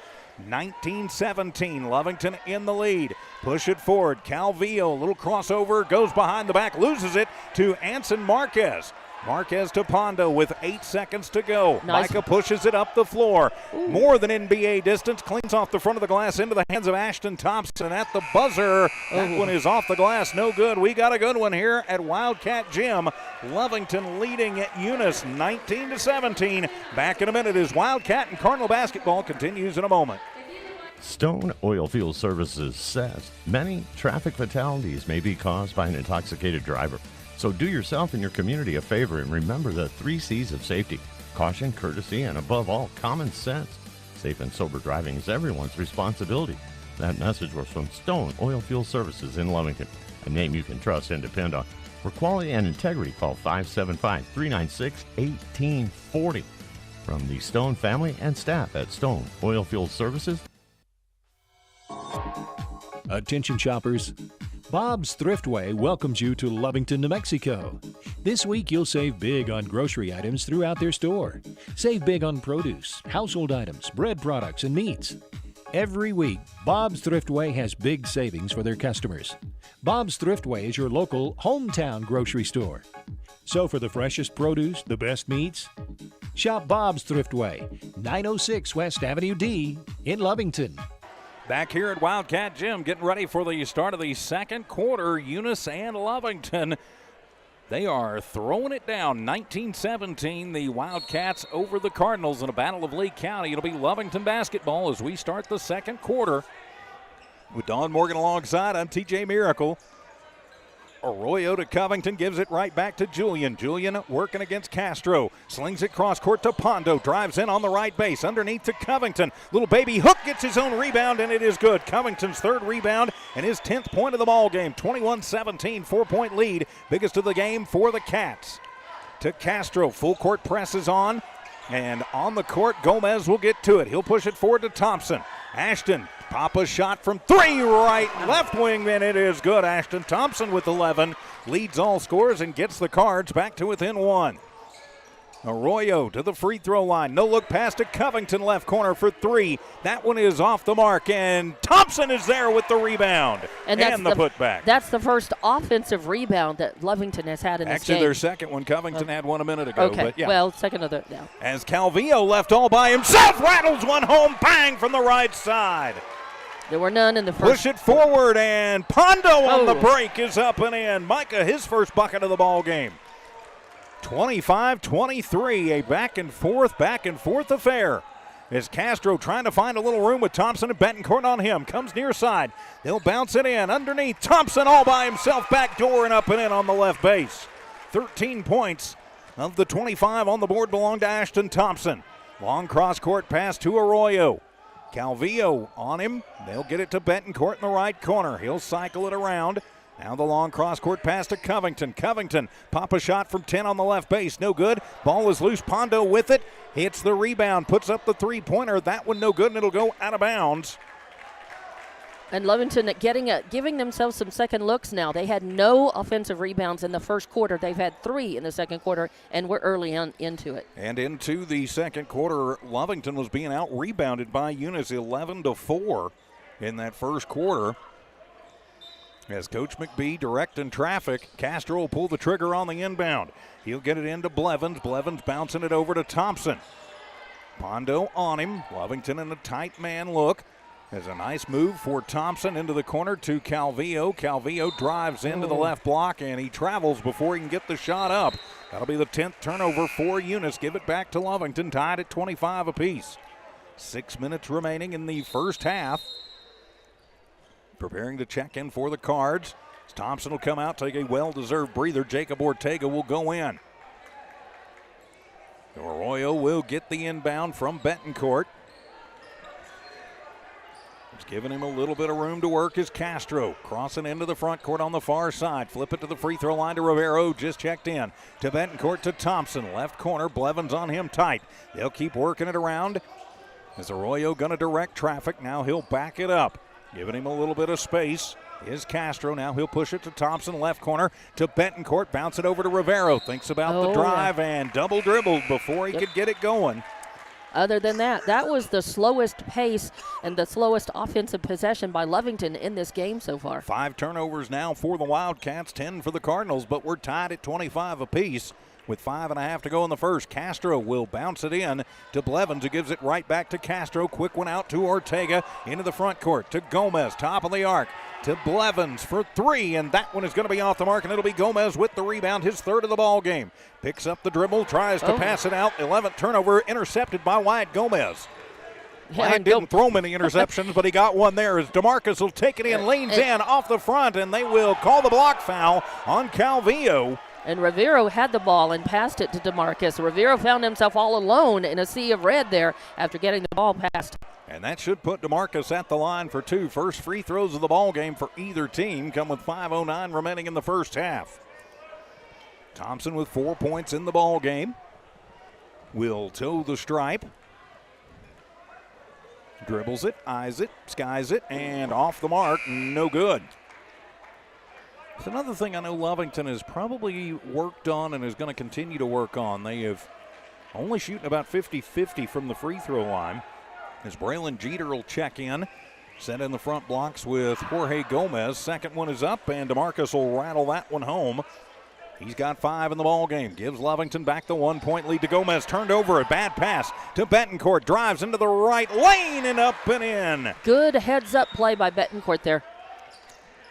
[SPEAKER 1] 19-17, Lovington in the lead. Push it forward, Calvillo, little crossover, goes behind the back, loses it to Anson Marquez. Marquez to Pondo with 8 seconds to go.
[SPEAKER 2] Nice.
[SPEAKER 1] Micah pushes it up the floor. More than NBA distance, cleans off the front of the glass into the hands of Ashton Thompson at the buzzer. That one is off the glass, no good. We got a good one here at Wildcat Gym. Lovington leading at Eunice 19-17. Back in a minute as Wildcat and Cardinal basketball continues in a moment.
[SPEAKER 8] Stone Oilfield Services says many traffic fatalities may be caused by an intoxicated driver. So do yourself and your community a favor and remember the 3 C's of safety: caution, courtesy, and above all, common sense. Safe and sober driving is everyone's responsibility. That message was from Stone Oilfield Services in Lovington, a name you can trust and depend on. For quality and integrity, call 575-396-1840. From the Stone family and staff at Stone Oilfield Services.
[SPEAKER 3] Attention shoppers. Bob's Thriftway welcomes you to Lovington, New Mexico. This week you'll save big on grocery items throughout their store. Save big on produce, household items, bread products, and meats. Every week, Bob's Thriftway has big savings for their customers. Bob's Thriftway is your local hometown grocery store. So for the freshest produce, the best meats, shop Bob's Thriftway, 906 West Avenue D in Lovington.
[SPEAKER 1] Back here at Wildcat Gym, getting ready for the start of the second quarter. Eunice and Lovington, they are throwing it down. 19-17, the Wildcats over the Cardinals in a battle of Lee County. It'll be Lovington basketball as we start the second quarter. With Don Morgan alongside, I'm TJ Miracle. Arroyo to Covington, gives it right back to Julian. Julian working against Castro. Slings it cross court to Pondo. Drives in on the right base. Underneath to Covington. Little baby Hook gets his own rebound, and it is good. Covington's third rebound and his 10th point of the ball game. 21-17, 4-point lead. Biggest of the game for the Cats. To Castro. Full court presses on. And on the court, Gomez will get to it. He'll push it forward to Thompson. Ashton, pop a shot from 3, right left wing, and it is good. Ashton Thompson with 11, leads all scores and gets the Cards back to within 1. Arroyo to the free throw line. No look pass to Covington, left corner for 3. That one is off the mark, and Thompson is there with the rebound and the putback.
[SPEAKER 2] That's the first offensive rebound that Lovington has had in this game.
[SPEAKER 1] Actually, their second one. Covington had one a minute ago.
[SPEAKER 2] Okay,
[SPEAKER 1] but yeah.
[SPEAKER 2] well, second of the, yeah.
[SPEAKER 1] As Calvillo left all by himself, rattles one home, bang from the right side.
[SPEAKER 2] There were none in the first.
[SPEAKER 1] Push it forward, and Pondo on the break is up and in. Micah, his first bucket of the ball game. 25-23, a back and forth affair. As Castro trying to find a little room with Thompson and Betancourt on him. Comes near side. They'll bounce it in. Underneath, Thompson all by himself, back door and up and in on the left base. 13 points of the 25 on the board belong to Ashton Thompson. Long cross-court pass to Arroyo. Calvillo on him. They'll get it to Betancourt in the right corner. He'll cycle it around. Now the long cross-court pass to Covington. Covington, pop a shot from 10 on the left base. No good. Ball is loose. Pondo with it. Hits the rebound. Puts up the three-pointer. That one no good, and it'll go out of bounds.
[SPEAKER 2] And Lovington giving themselves some second looks now. They had no offensive rebounds in the first quarter. They've had 3 in the second quarter, and we're early on into it.
[SPEAKER 1] And into the second quarter, Lovington was being out-rebounded by Eunice 11-4 in that first quarter. As Coach McBee directing traffic, Castro will pull the trigger on the inbound. He'll get it into Blevins. Blevins bouncing it over to Thompson. Pondo on him. Lovington in a tight man look. There's a nice move for Thompson into the corner to Calvillo. Calvillo drives into the left block, and he travels before he can get the shot up. That'll be the 10th turnover for Eunice. Give it back to Lovington, tied at 25 apiece. 6 minutes remaining in the first half. Preparing to check in for the Cards. Thompson will come out, take a well-deserved breather. Jacob Ortega will go in. Arroyo will get the inbound from Betancourt. It's giving him a little bit of room to work is Castro. Crossing into the front court on the far side. Flip it to the free throw line to Rivero. Just checked in. To Betancourt to Thompson. Left corner. Blevins on him tight. They'll keep working it around. As Arroyo going to direct traffic. Now he'll back it up. Giving him a little bit of space. is Castro. Now he'll push it to Thompson, left corner to Betancourt. Bounce it over to Rivero. Thinks about the drive and double dribbled before he could get it going.
[SPEAKER 2] Other than that, that was the slowest pace and the slowest offensive possession by Lovington in this game so far.
[SPEAKER 1] 5 turnovers now for the Wildcats, 10 for the Cardinals, but we're tied at 25 apiece. With 5.5 to go in the first. Castro will bounce it in to Blevins, who gives it right back to Castro. Quick one out to Ortega into the front court to Gomez, top of the arc to Blevins for 3, and that one is going to be off the mark, and it'll be Gomez with the rebound, his 3rd of the ball game. Picks up the dribble, tries to pass it out. 11th turnover, intercepted by Wyatt Gomez. Wyatt didn't throw many interceptions, but he got one there as DeMarcus will take it in, leans in off the front, and they will call the block foul on Calvillo.
[SPEAKER 2] And Rivero had the ball and passed it to DeMarcus. Rivero found himself all alone in a sea of red there after getting the ball passed.
[SPEAKER 1] And that should put DeMarcus at the line for 2. First free throws of the ball game for either team come with 5:09 remaining in the first half. Thompson with 4 points in the ball game will toe the stripe. Dribbles it, eyes it, skies it, and off the mark, no good. It's another thing I know Lovington has probably worked on and is going to continue to work on. They have only shooting about 50-50 from the free throw line. As Braylon Jeter will check in, set in the front blocks with Jorge Gomez. Second one is up, and DeMarcus will rattle that one home. He's got 5 in the ball game. Gives Lovington back the 1-point lead to Gomez. Turned over, a bad pass to Betancourt. Drives into the right lane and up and in.
[SPEAKER 2] Good heads-up play by Betancourt there.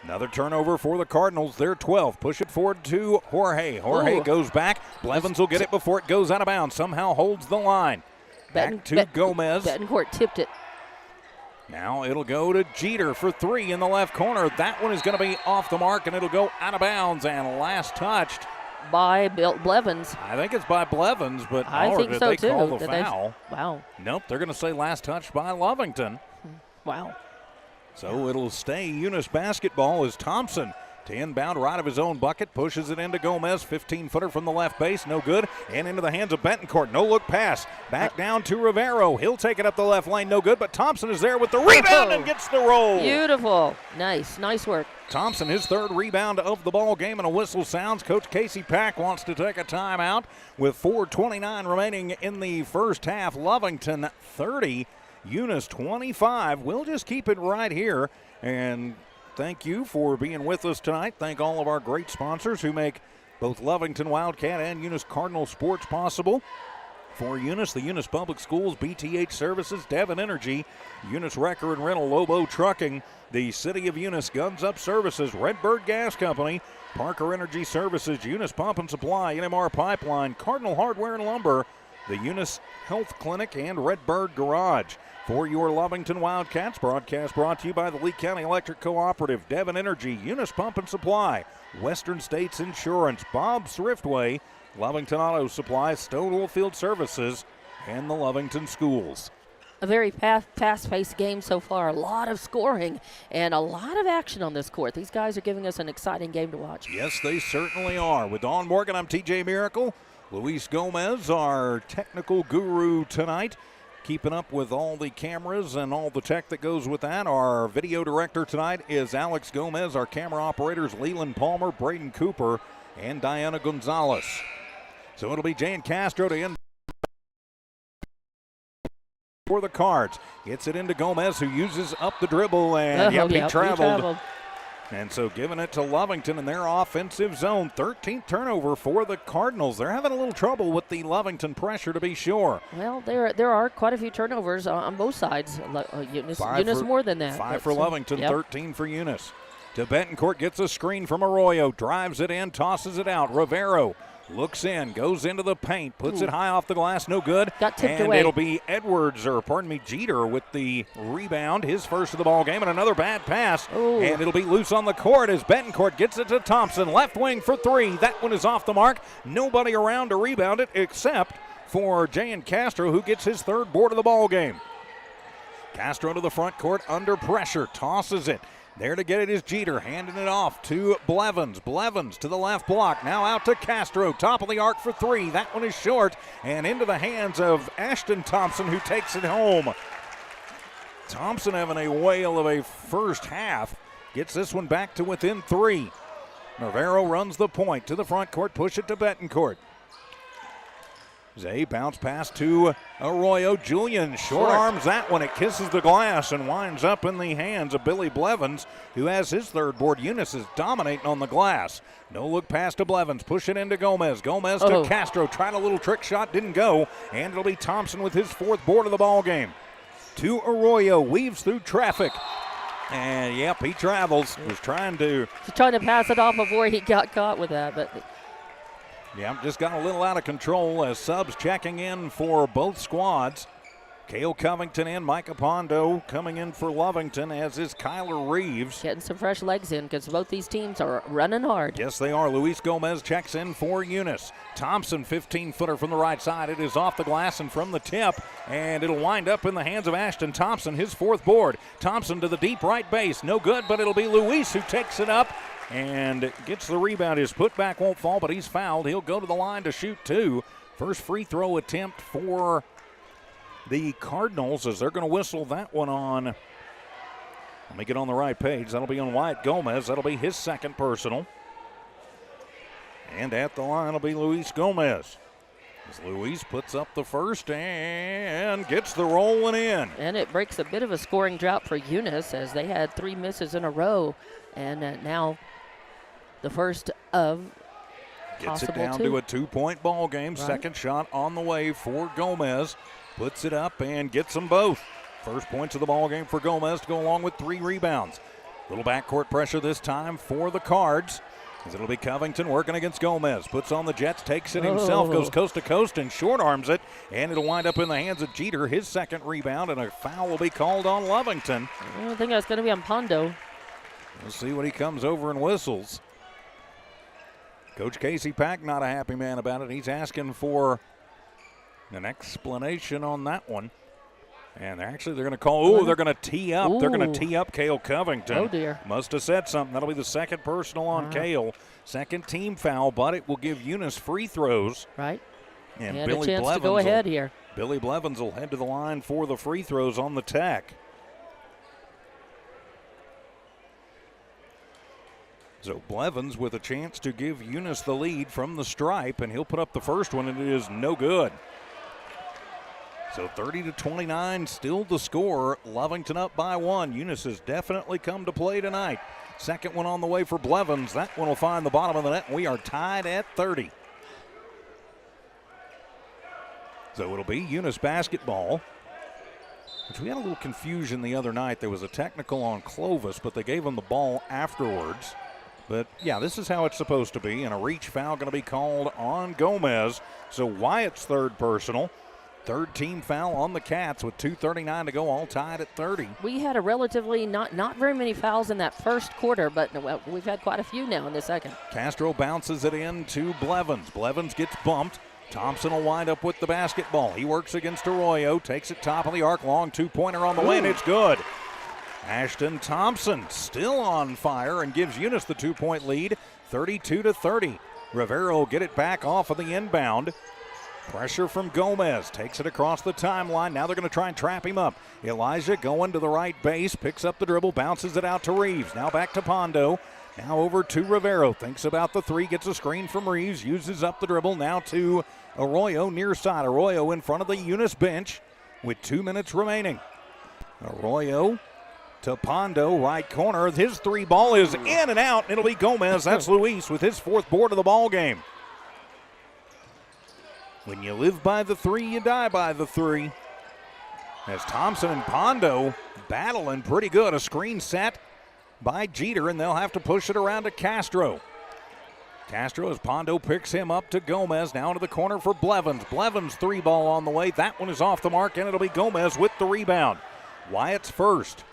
[SPEAKER 1] Another turnover for the Cardinals. They're 12th. Push it forward to Jorge. Jorge goes back. Blevins will get it before it goes out of bounds. Somehow holds the line. Back to Gomez.
[SPEAKER 2] Betancourt tipped it.
[SPEAKER 1] Now it'll go to Jeter for 3 in the left corner. That one is going to be off the mark, and it'll go out of bounds. And last touched
[SPEAKER 2] by Blevins.
[SPEAKER 1] I think it's by Blevins, but
[SPEAKER 2] I think so too.
[SPEAKER 1] Call the foul?
[SPEAKER 2] Wow.
[SPEAKER 1] Nope, they're going to say last touch by Lovington.
[SPEAKER 2] Wow.
[SPEAKER 1] So it'll stay Eunice basketball as Thompson to inbound right of his own bucket, pushes it into Gomez, 15-footer from the left base, no good, and into the hands of Betancourt. No look pass, back down to Rivero. He'll take it up the left lane, no good, but Thompson is there with the rebound and gets the roll.
[SPEAKER 2] Beautiful. Nice work.
[SPEAKER 1] Thompson, his 3rd rebound of the ball game, and a whistle sounds. Coach Casey Pack wants to take a timeout with 4:29 remaining in the first half. Lovington 30. Eunice 25. We'll just keep it right here. And thank you for being with us tonight. Thank all of our great sponsors who make both Lovington Wildcat and Eunice Cardinal sports possible. For Eunice, the Eunice Public Schools, BTH Services, Devon Energy, Eunice Wrecker and Rental, Lobo Trucking, the City of Eunice, Guns Up Services, Redbird Gas Company, Parker Energy Services, Eunice Pump and Supply, NMR Pipeline, Cardinal Hardware and Lumber, the Eunice Health Clinic, and Redbird Garage. For your Lovington Wildcats, broadcast brought to you by the Lee County Electric Cooperative, Devon Energy, Eunice Pump and Supply, Western States Insurance, Bob's Thriftway, Lovington Auto Supply, Stonewall Field Services, and the Lovington Schools.
[SPEAKER 2] A very fast-paced game so far. A lot of scoring and a lot of action on this court. These guys are giving us an exciting game to watch.
[SPEAKER 1] Yes, they certainly are. With Dawn Morgan, I'm TJ Miracle. Luis Gomez, our technical guru tonight, keeping up with all the cameras and all the tech that goes with that. Our video director tonight is Alex Gomez. Our camera operators, Leland Palmer, Braden Cooper, and Diana Gonzalez. So it'll be Jan Castro to end for the Cards. Gets it into Gomez, who uses up the dribble, and he traveled. And so giving it to Lovington in their offensive zone. 13th turnover for the Cardinals. They're having a little trouble with the Lovington pressure, to be sure.
[SPEAKER 2] Well, there are quite a few turnovers on both sides. Eunice more than that.
[SPEAKER 1] 5 for Lovington, 13 for Eunice. To Betancourt, gets a screen from Arroyo. Drives it in, tosses it out. Rivero looks in, goes into the paint, puts it high off the glass, no good.
[SPEAKER 2] Got tipped
[SPEAKER 1] and
[SPEAKER 2] away.
[SPEAKER 1] It'll be Jeter with the rebound, his first of the ball game, and another bad pass. And it'll be loose on the court as Betancourt gets it to Thompson. Left wing for 3. That one is off the mark. Nobody around to rebound it except for Jan Castro, who gets his 3rd board of the ball game. Castro to the front court under pressure, tosses it. There to get it is Jeter, handing it off to Blevins. Blevins to the left block, now out to Castro, top of the arc for 3. That one is short, and into the hands of Ashton Thompson, who takes it home. Thompson having a whale of a first half. Gets this one back to within 3. Navarro runs the point to the front court, push it to Betancourt. Zay bounce pass to Arroyo. Julian short arms that one. It kisses the glass and winds up in the hands of Billy Blevins, who has his third board. Eunice is dominating on the glass. No look pass to Blevins. Push it into Gomez. Gomez to Castro. Tried a little trick shot. Didn't go. And it'll be Thompson with his 4th board of the ball game. To Arroyo. Weaves through traffic. And, yep, he travels. Was trying to
[SPEAKER 2] pass it off before he got caught with that. But
[SPEAKER 1] yeah, just got a little out of control as subs checking in for both squads. Cale Covington in, Micah Pondo coming in for Lovington, as is Kyler Reeves.
[SPEAKER 2] Getting some fresh legs in because both these teams are running hard.
[SPEAKER 1] Yes, they are. Luis Gomez checks in for Eunice. Thompson, 15-footer from the right side. It is off the glass and from the tip, and it'll wind up in the hands of Ashton Thompson, his 4th board. Thompson to the deep right base. No good, but it'll be Luis who takes it up and gets the rebound. His putback won't fall, but he's fouled. He'll go to the line to shoot 2. First free throw attempt for the Cardinals, as they're going to whistle that one on. Let me get on the right page. That'll be on Wyatt Gomez. That'll be his 2nd personal. And at the line will be Luis Gomez. As Luis puts up the first and gets the rolling in.
[SPEAKER 2] And it breaks a bit of a scoring drought for Eunice, as they had 3 misses in a row. And now the first of
[SPEAKER 1] Gets it
[SPEAKER 2] possible
[SPEAKER 1] down
[SPEAKER 2] 2.
[SPEAKER 1] to a 2-point ball game.
[SPEAKER 2] Right.
[SPEAKER 1] Second shot on the way for Gomez. Puts it up and gets them both. First points of the ball game for Gomez to go along with 3 rebounds. Little backcourt pressure this time for the Cards, as it'll be Covington working against Gomez. Puts on the Jets, takes it himself, goes coast to coast and short arms it, and it'll wind up in the hands of Jeter, his 2nd rebound, and a foul will be called on Lovington.
[SPEAKER 2] I don't think that's going to be on Pondo.
[SPEAKER 1] We'll see what he comes over and whistles. Coach Casey Pack not a happy man about it. He's asking for an explanation on that one. And they're going to call, they're going to tee up. They're going to tee up Cale Covington.
[SPEAKER 2] Oh, dear.
[SPEAKER 1] Must have said something. That'll be the 2nd personal on Cale. 2nd team foul, but it will give Eunice free throws.
[SPEAKER 2] Right.
[SPEAKER 1] And
[SPEAKER 2] a
[SPEAKER 1] Billy
[SPEAKER 2] chance
[SPEAKER 1] Blevins
[SPEAKER 2] to go ahead here.
[SPEAKER 1] Billy Blevins will head to the line for the free throws on the tack. So Blevins with a chance to give Eunice the lead from the stripe, and he'll put up the first one, and it is no good. So 30-29, still the score. Lovington up by 1. Eunice has definitely come to play tonight. 2nd one on the way for Blevins. That one will find the bottom of the net, and we are tied at 30. So it'll be Eunice basketball, which we had a little confusion the other night. There was a technical on Clovis, but they gave him the ball afterwards. But, yeah, this is how it's supposed to be, and a reach foul going to be called on Gomez. So Wyatt's 3rd personal. 3rd team foul on the Cats with 2:39 to go, all tied at 30.
[SPEAKER 2] We had a relatively not very many fouls in that first quarter, but we've had quite a few now in the 2nd.
[SPEAKER 1] Castro bounces it in to Blevins. Blevins gets bumped. Thompson will wind up with the basketball. He works against Arroyo, takes it top of the arc, long 2-pointer on the way, and it's good. Ashton Thompson still on fire and gives Eunice the 2-point lead, 32-30. Rivero will get it back off of the inbound. Pressure from Gomez, takes it across the timeline. Now they're going to try and trap him up. Elijah going to the right base, picks up the dribble, bounces it out to Reeves. Now back to Pondo. Now over to Rivero, thinks about the 3, gets a screen from Reeves, uses up the dribble. Now to Arroyo near side. Arroyo in front of the Eunice bench with 2 minutes remaining. Arroyo to Pondo, right corner. His 3 ball is in and out. It'll be Gomez. That's Luis with his 4th board of the ball game. When you live by the 3, you die by the 3. As Thompson and Pondo battling pretty good. A screen set by Jeter, and they'll have to push it around to Castro. Castro, as Pondo picks him up to Gomez. Now into the corner for Blevins. Blevins 3 ball on the way. That one is off the mark, and it'll be Gomez with the rebound. Wyatt's first.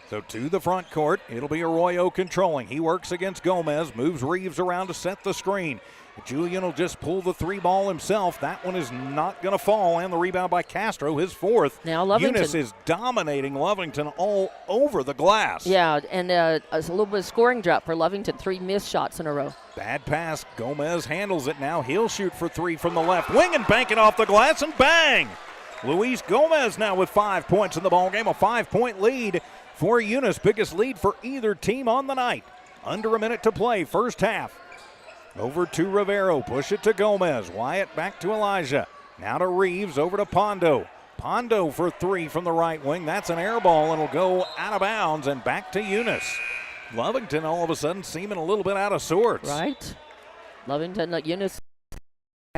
[SPEAKER 1] So to the front court, it'll be Arroyo controlling. He works against Gomez, moves Reeves around to set the screen. Julian will just pull the 3 ball himself. That one is not going to fall, and the rebound by Castro, his 4th.
[SPEAKER 2] Now Lovington.
[SPEAKER 1] Eunice is dominating Lovington all over the glass.
[SPEAKER 2] Yeah, and a little bit of scoring drop for Lovington. 3 missed shots in a row.
[SPEAKER 1] Bad pass. Gomez handles it now. He'll shoot for 3 from the left wing and bank it off the glass, and bang! Luis Gomez now with 5 points in the ballgame, a 5-point lead for Eunice. Biggest lead for either team on the night. Under a minute to play, first half. Over to Rivero, push it to Gomez. Wyatt back to Elijah. Now to Reeves, over to Pondo. Pondo for three from the right wing. That's an air ball, and it'll go out of bounds and back to Eunice. Lovington all of a sudden seeming a little bit out of sorts.
[SPEAKER 2] Right. Lovington, Eunice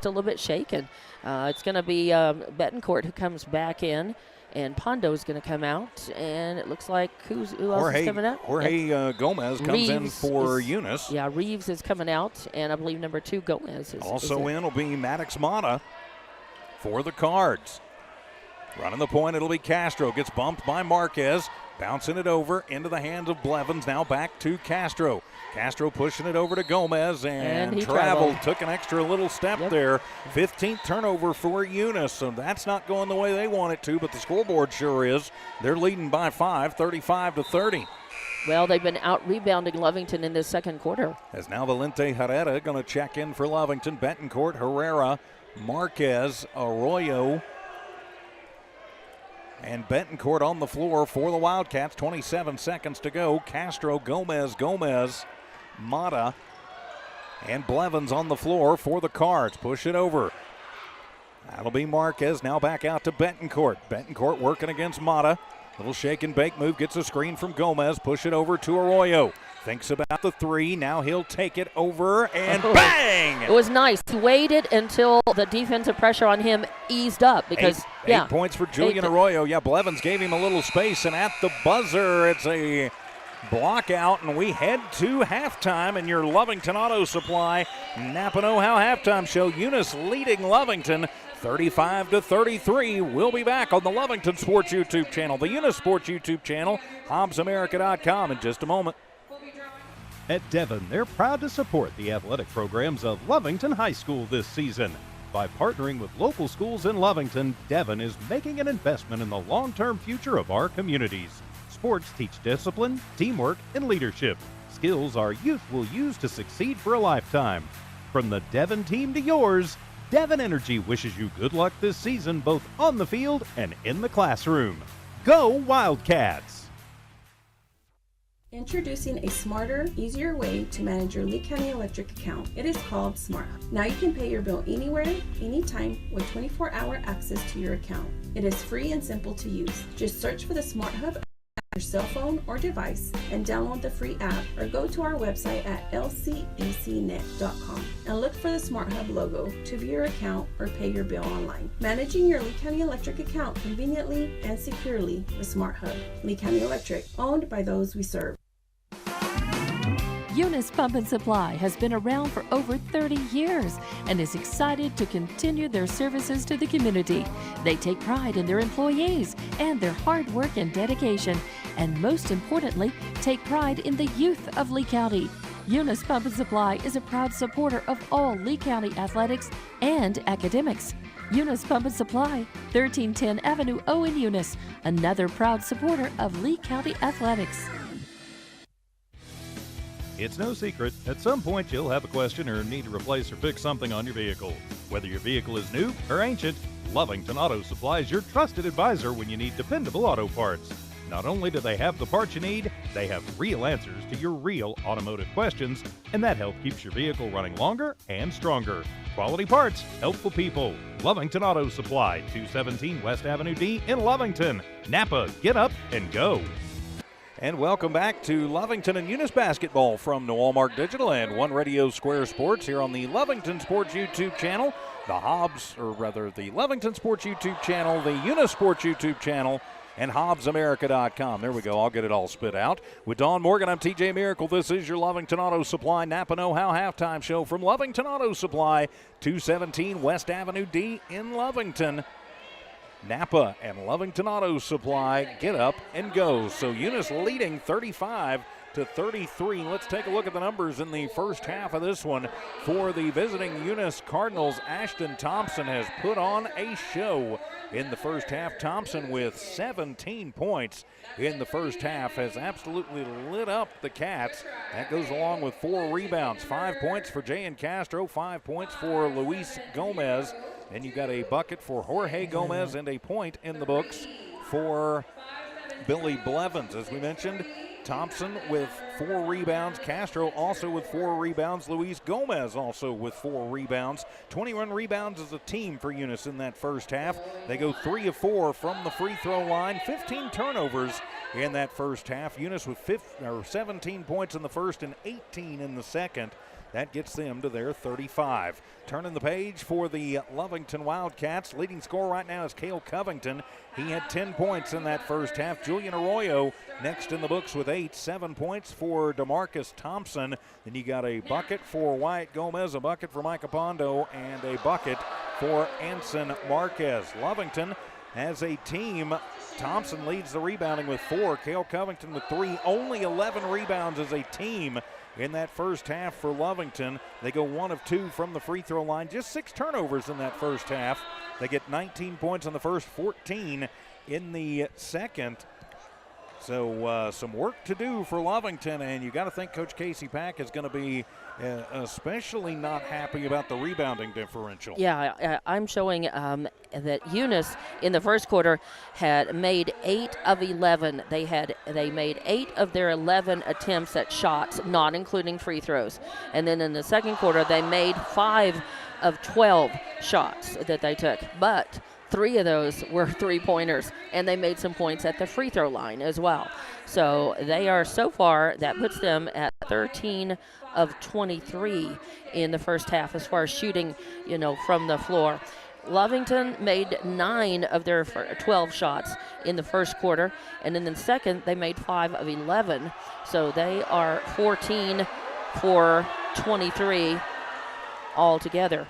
[SPEAKER 2] a little bit shaken. It's going to be Betancourt who comes back in, and Pondo's going to come out, and it looks like who else is coming out?
[SPEAKER 1] Jorge Gomez comes
[SPEAKER 2] Reeves
[SPEAKER 1] in for
[SPEAKER 2] is,
[SPEAKER 1] Eunice.
[SPEAKER 2] Yeah, Reeves is coming out, and I believe number 2, Gomez.
[SPEAKER 1] Also in will be Maddox Mata for the Cards. Running the point, it'll be Castro. Gets bumped by Marquez. Bouncing it over into the hands of Blevins. Now back to Castro. Castro pushing it over to Gomez, and
[SPEAKER 2] he
[SPEAKER 1] traveled. Took an extra little step there. 15th turnover for Eunice, so that's not going the way they want it to, but the scoreboard sure is. They're leading by 5, 35-30.
[SPEAKER 2] Well, they've been out-rebounding Lovington in this second quarter.
[SPEAKER 1] As now Valente Herrera going to check in for Lovington. Betancourt, Herrera, Marquez, Arroyo, and Betancourt on the floor for the Wildcats. 27 seconds to go. Castro, Gomez, Mata, and Blevins on the floor for the Cards. Push it over. That'll be Marquez. Now back out to Betancourt. Betancourt working against Mata. Little shake and bake move. Gets a screen from Gomez. Push it over to Arroyo. Thinks about the three. Now he'll take it over, and bang!
[SPEAKER 2] It was nice. He waited until the defensive pressure on him eased up because,
[SPEAKER 1] 8 points for Julian Arroyo. Yeah, Blevins gave him a little space, and at the buzzer, it's a block out, and we head to halftime in your Lovington Auto Supply Napa Know-How halftime show. Eunice leading Lovington 35-33. We'll be back on the Lovington Sports YouTube channel, the Eunice Sports YouTube channel, HobbsAmerica.com in just a moment.
[SPEAKER 4] At Devon, they're proud to support the athletic programs of Lovington High School this season. By partnering with local schools in Lovington, Devon is making an investment in the long-term future of our communities. Sports teach discipline, teamwork, and leadership, skills our youth will use to succeed for a lifetime. From the Devon team to yours, Devon Energy wishes you good luck this season, both on the field and in the classroom. Go Wildcats!
[SPEAKER 5] Introducing a smarter, easier way to manage your Lee County Electric account. It is called Smart Hub. Now you can pay your bill anywhere, anytime, with 24-hour access to your account. It is free and simple to use. Just search for the Smart Hub on your cell phone or device and download the free app, or go to our website at lcecnet.com and look for the Smart Hub logo to view your account or pay your bill online. Managing your Lee County Electric account conveniently and securely with Smart Hub. Lee County Electric, owned by those we serve.
[SPEAKER 6] Eunice Pump and Supply has been around for over 30 years and is excited to continue their services to the community. They take pride in their employees and their hard work and dedication, and most importantly, take pride in the youth of Lee County. Eunice Pump and Supply is a proud supporter of all Lee County athletics and academics. Eunice Pump and Supply, 1310 Avenue O in Eunice, another proud supporter of Lee County athletics.
[SPEAKER 4] It's no secret, at some point you'll have a question or need to replace or fix something on your vehicle. Whether your vehicle is new or ancient, Lovington Auto Supply is your trusted advisor when you need dependable auto parts. Not only do they have the parts you need, they have real answers to your real automotive questions, and that help keeps your vehicle running longer and stronger. Quality parts, helpful people. Lovington Auto Supply, 217 West Avenue D in Lovington. Napa, get up and go.
[SPEAKER 1] And welcome back to Lovington and Eunice basketball from New Walmart Digital and One Radio Square Sports here on the Lovington Sports YouTube channel, the Lovington Sports YouTube channel, the Eunice Sports YouTube channel, and HobbsAmerica.com. There we go. I'll get it all spit out. With Dawn Morgan, I'm TJ Miracle. This is your Lovington Auto Supply Napa Know-How halftime show from Lovington Auto Supply, 217 West Avenue D in Lovington. Napa and Lovington Auto Supply, get up and go. So Eunice leading 35-33. Let's take a look at the numbers in the first half of this one. For the visiting Eunice Cardinals, Ashton Thompson has put on a show in the first half. Thompson with 17 points in the first half has absolutely lit up the Cats. That goes along with 4 rebounds. 5 points for Jayan Castro, 5 points for Luis Gomez. And you got a bucket for Jorge Gomez and a point in the books for Billy Blevins. As we mentioned, Thompson with 4 rebounds. Castro also with 4 rebounds. Luis Gomez also with 4 rebounds. 21 rebounds as a team for Eunice in that first half. They go 3 of 4 from the free throw line. 15 turnovers in that first half. Eunice with 17 points in the first and 18 in the second. That gets them to their 35. Turning the page for the Lovington Wildcats. Leading scorer right now is Cale Covington. He had 10 points in that first half. Julian Arroyo next in the books with 8. 7 points for DeMarcus Thompson. Then you got a bucket for Wyatt Gomez, a bucket for Micah Pondo, and a bucket for Anson Marquez. Lovington as a team, Thompson leads the rebounding with 4. Cale Covington with 3. Only 11 rebounds as a team in that first half for Lovington. They go 1 of 2 from the free throw line. Just 6 turnovers in that first half. They get 19 points in the first, 14 in the second. So some work to do for Lovington, and you got to think Coach Casey Pack is going to be especially not happy about the rebounding differential.
[SPEAKER 2] Yeah, I'm showing that Eunice in the first quarter had made 8 of 11. They made 8 of their 11 attempts at shots, not including free throws. And then in the second quarter, they made 5 of 12 shots that they took. But 3 of those were 3-pointers, and they made some points at the free throw line as well. So they are, so far, that puts them at 13 of 23 in the first half as far as shooting, from the floor. Lovington made 9 of their 12 shots in the first quarter, and in the second, they made 5 of 11. So they are 14 for 23 altogether.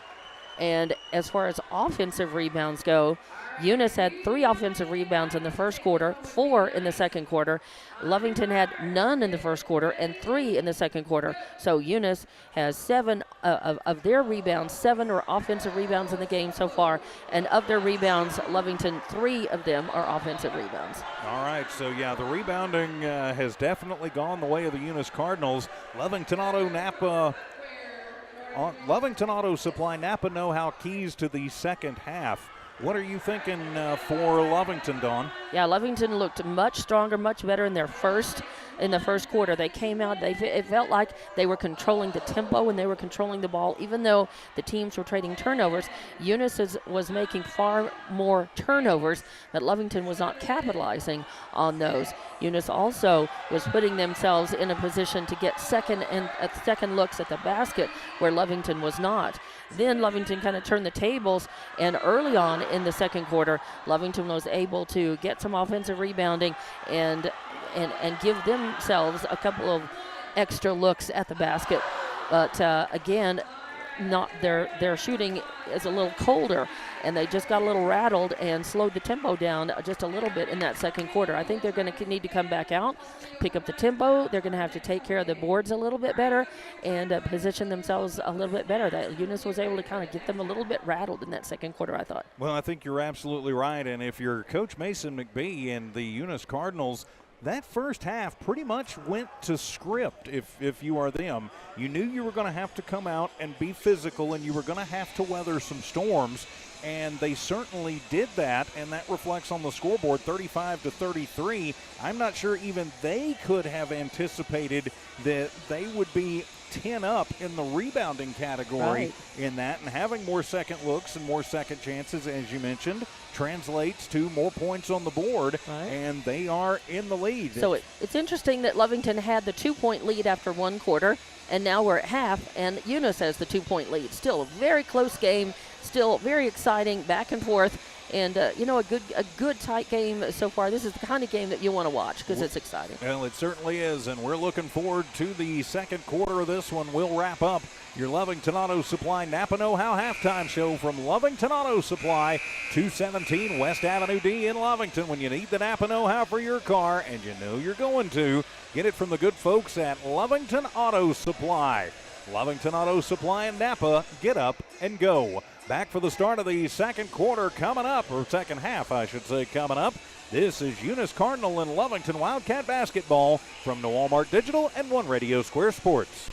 [SPEAKER 2] And as far as offensive rebounds go, Eunice had 3 offensive rebounds in the first quarter, 4 in the second quarter. Lovington had none in the first quarter and 3 in the second quarter. So Eunice has 7 of their rebounds. 7 are offensive rebounds in the game so far. And of their rebounds, Lovington, 3 of them are offensive rebounds.
[SPEAKER 1] All right, so yeah, the rebounding has definitely gone the way of the Eunice Cardinals. Lovington Auto Supply, Napa know-how keys to the second half. What are you thinking for Lovington, Dawn?
[SPEAKER 2] Yeah, Lovington looked much stronger, much better in the first quarter. They came out, it felt like they were controlling the tempo and they were controlling the ball. Even though the teams were trading turnovers, Eunice was making far more turnovers, but Lovington was not capitalizing on those. Eunice also was putting themselves in a position to get second looks at the basket where Lovington was not. Then Lovington kind of turned the tables, and early on in the second quarter, Lovington was able to get some offensive rebounding and give themselves a couple of extra looks at the basket. But again, not their shooting is a little colder, and they just got a little rattled and slowed the tempo down just a little bit in that second quarter. I think they're going to need to come back out, pick up the tempo. They're going to have to take care of the boards a little bit better and position themselves a little bit better. That Eunice was able to kind of get them a little bit rattled in that second quarter, I thought.
[SPEAKER 1] Well, I think you're absolutely right, and if you're Coach Mason McBee and the Eunice Cardinals, that first half pretty much went to script if you are them. You knew you were going to have to come out and be physical, and you were going to have to weather some storms, and they certainly did that, and that reflects on the scoreboard, 35-33. I'm not sure even they could have anticipated that they would be 10 up in the rebounding category in that, and having more second looks and more second chances, as you mentioned, translates to more points on the board, and they are in the lead.
[SPEAKER 2] So it's interesting that Lovington had the 2-point lead after one quarter, and now we're at half, and Eunice has the 2-point lead. Still a very close game, still very exciting, back and forth, and a good tight game so far. This is the kind of game that you want to watch because it's exciting.
[SPEAKER 1] Well, it certainly is, and we're looking forward to the second quarter of this one. We'll wrap up your Lovington Auto Supply Napa Know-How halftime show from Lovington Auto Supply, 217 West Avenue D in Lovington. When you need the Napa Know-How for your car, and you know you're going to, get it from the good folks at Lovington Auto Supply. Lovington Auto Supply in Napa, get up and go. Back for the start of the second quarter coming up, or second half, I should say, coming up. This is Eunice Cardinal and Lovington Wildcat basketball from Walmart Digital and One Radio Square Sports.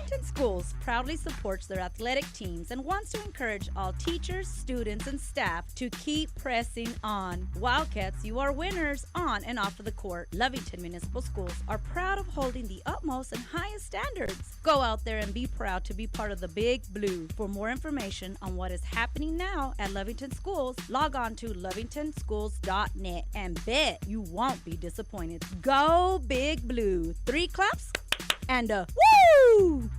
[SPEAKER 7] Lovington Schools proudly supports their athletic teams and wants to encourage all teachers, students, and staff to keep pressing on. Wildcats, you are winners on and off of the court. Lovington Municipal Schools are proud of holding the utmost and highest standards. Go out there and be proud to be part of the Big Blue. For more information on what is happening now at Lovington Schools, log on to lovingtonschools.net and bet you won't be disappointed. Go Big Blue. 3 claps and a woo!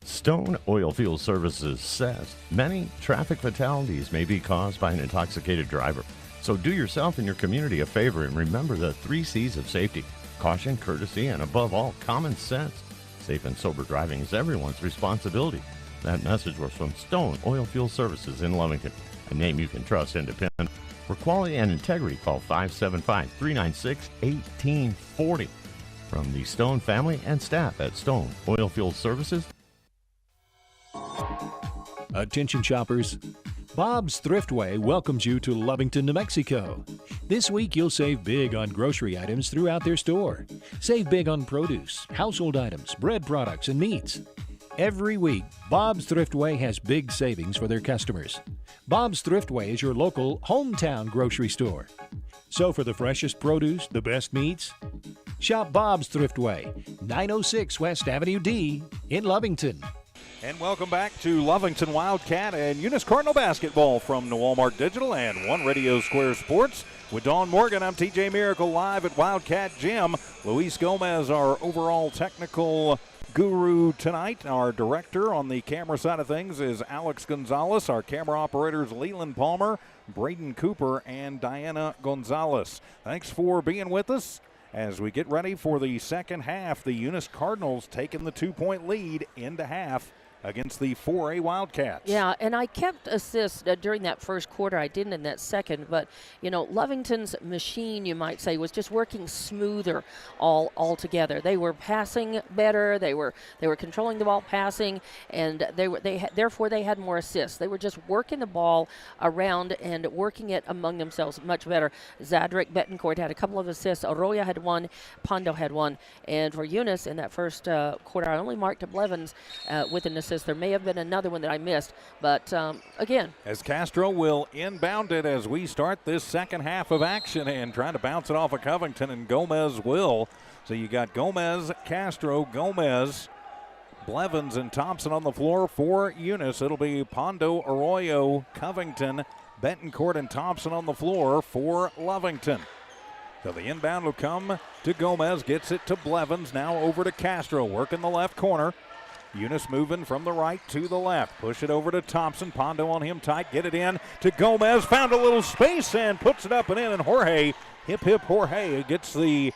[SPEAKER 8] Stone Oilfield Services says many traffic fatalities may be caused by an intoxicated driver. So do yourself and your community a favor and remember the 3 C's of safety: caution, courtesy, and above all, common sense. Safe and sober driving is everyone's responsibility. That message was from Stone Oilfield Services in Lovington, a name you can trust and depend on. For quality and integrity, call 575-396-1840. From the Stone family and staff at Stone Oilfield Services.
[SPEAKER 3] Attention shoppers, Bob's Thriftway welcomes you to Lovington, New Mexico. This week you'll save big on grocery items throughout their store. Save big on produce, household items, bread products, and meats. Every week, Bob's Thriftway has big savings for their customers. Bob's Thriftway is your local hometown grocery store. So for the freshest produce, the best meats, shop Bob's Thriftway, 906 West Avenue D in Lovington.
[SPEAKER 1] And welcome back to Lovington Wildcat and Eunice Cardinal basketball from New Walmart Digital and One Radio Square Sports. With Dawn Morgan, I'm TJ Miracle live at Wildcat Gym. Luis Gomez, our overall technical guru tonight. Our director on the camera side of things is Alex Gonzalez. Our camera operators, Leland Palmer, Braden Cooper, and Diana Gonzalez. Thanks for being with us as we get ready for the second half. The Eunice Cardinals taking the 2-point lead into half against the 4A Wildcats.
[SPEAKER 2] Yeah, and I kept assists during that first quarter. I didn't in that second, but Lovington's machine, you might say, was just working smoother all together. They were passing better. They were controlling the ball, passing, and therefore they had more assists. They were just working the ball around and working it among themselves much better. Zadrick Betancourt had a couple of assists. Arroyo had one. Pondo had one. And for Eunice in that first quarter, I only marked up Blevins with an assist. There may have been another one that I missed, but again.
[SPEAKER 1] As Castro will inbound it as we start this second half of action and trying to bounce it off of Covington, and Gomez will. So you got Gomez, Castro, Gomez, Blevins, and Thompson on the floor for Eunice. It'll be Pondo, Arroyo, Covington, Betancourt, and Thompson on the floor for Lovington. So the inbound will come to Gomez, gets it to Blevins, now over to Castro, working the left corner. Eunice moving from the right to the left. Push it over to Thompson. Pondo on him tight. Get it in to Gomez. Found a little space and puts it up and in. And Jorge, hip Jorge, gets the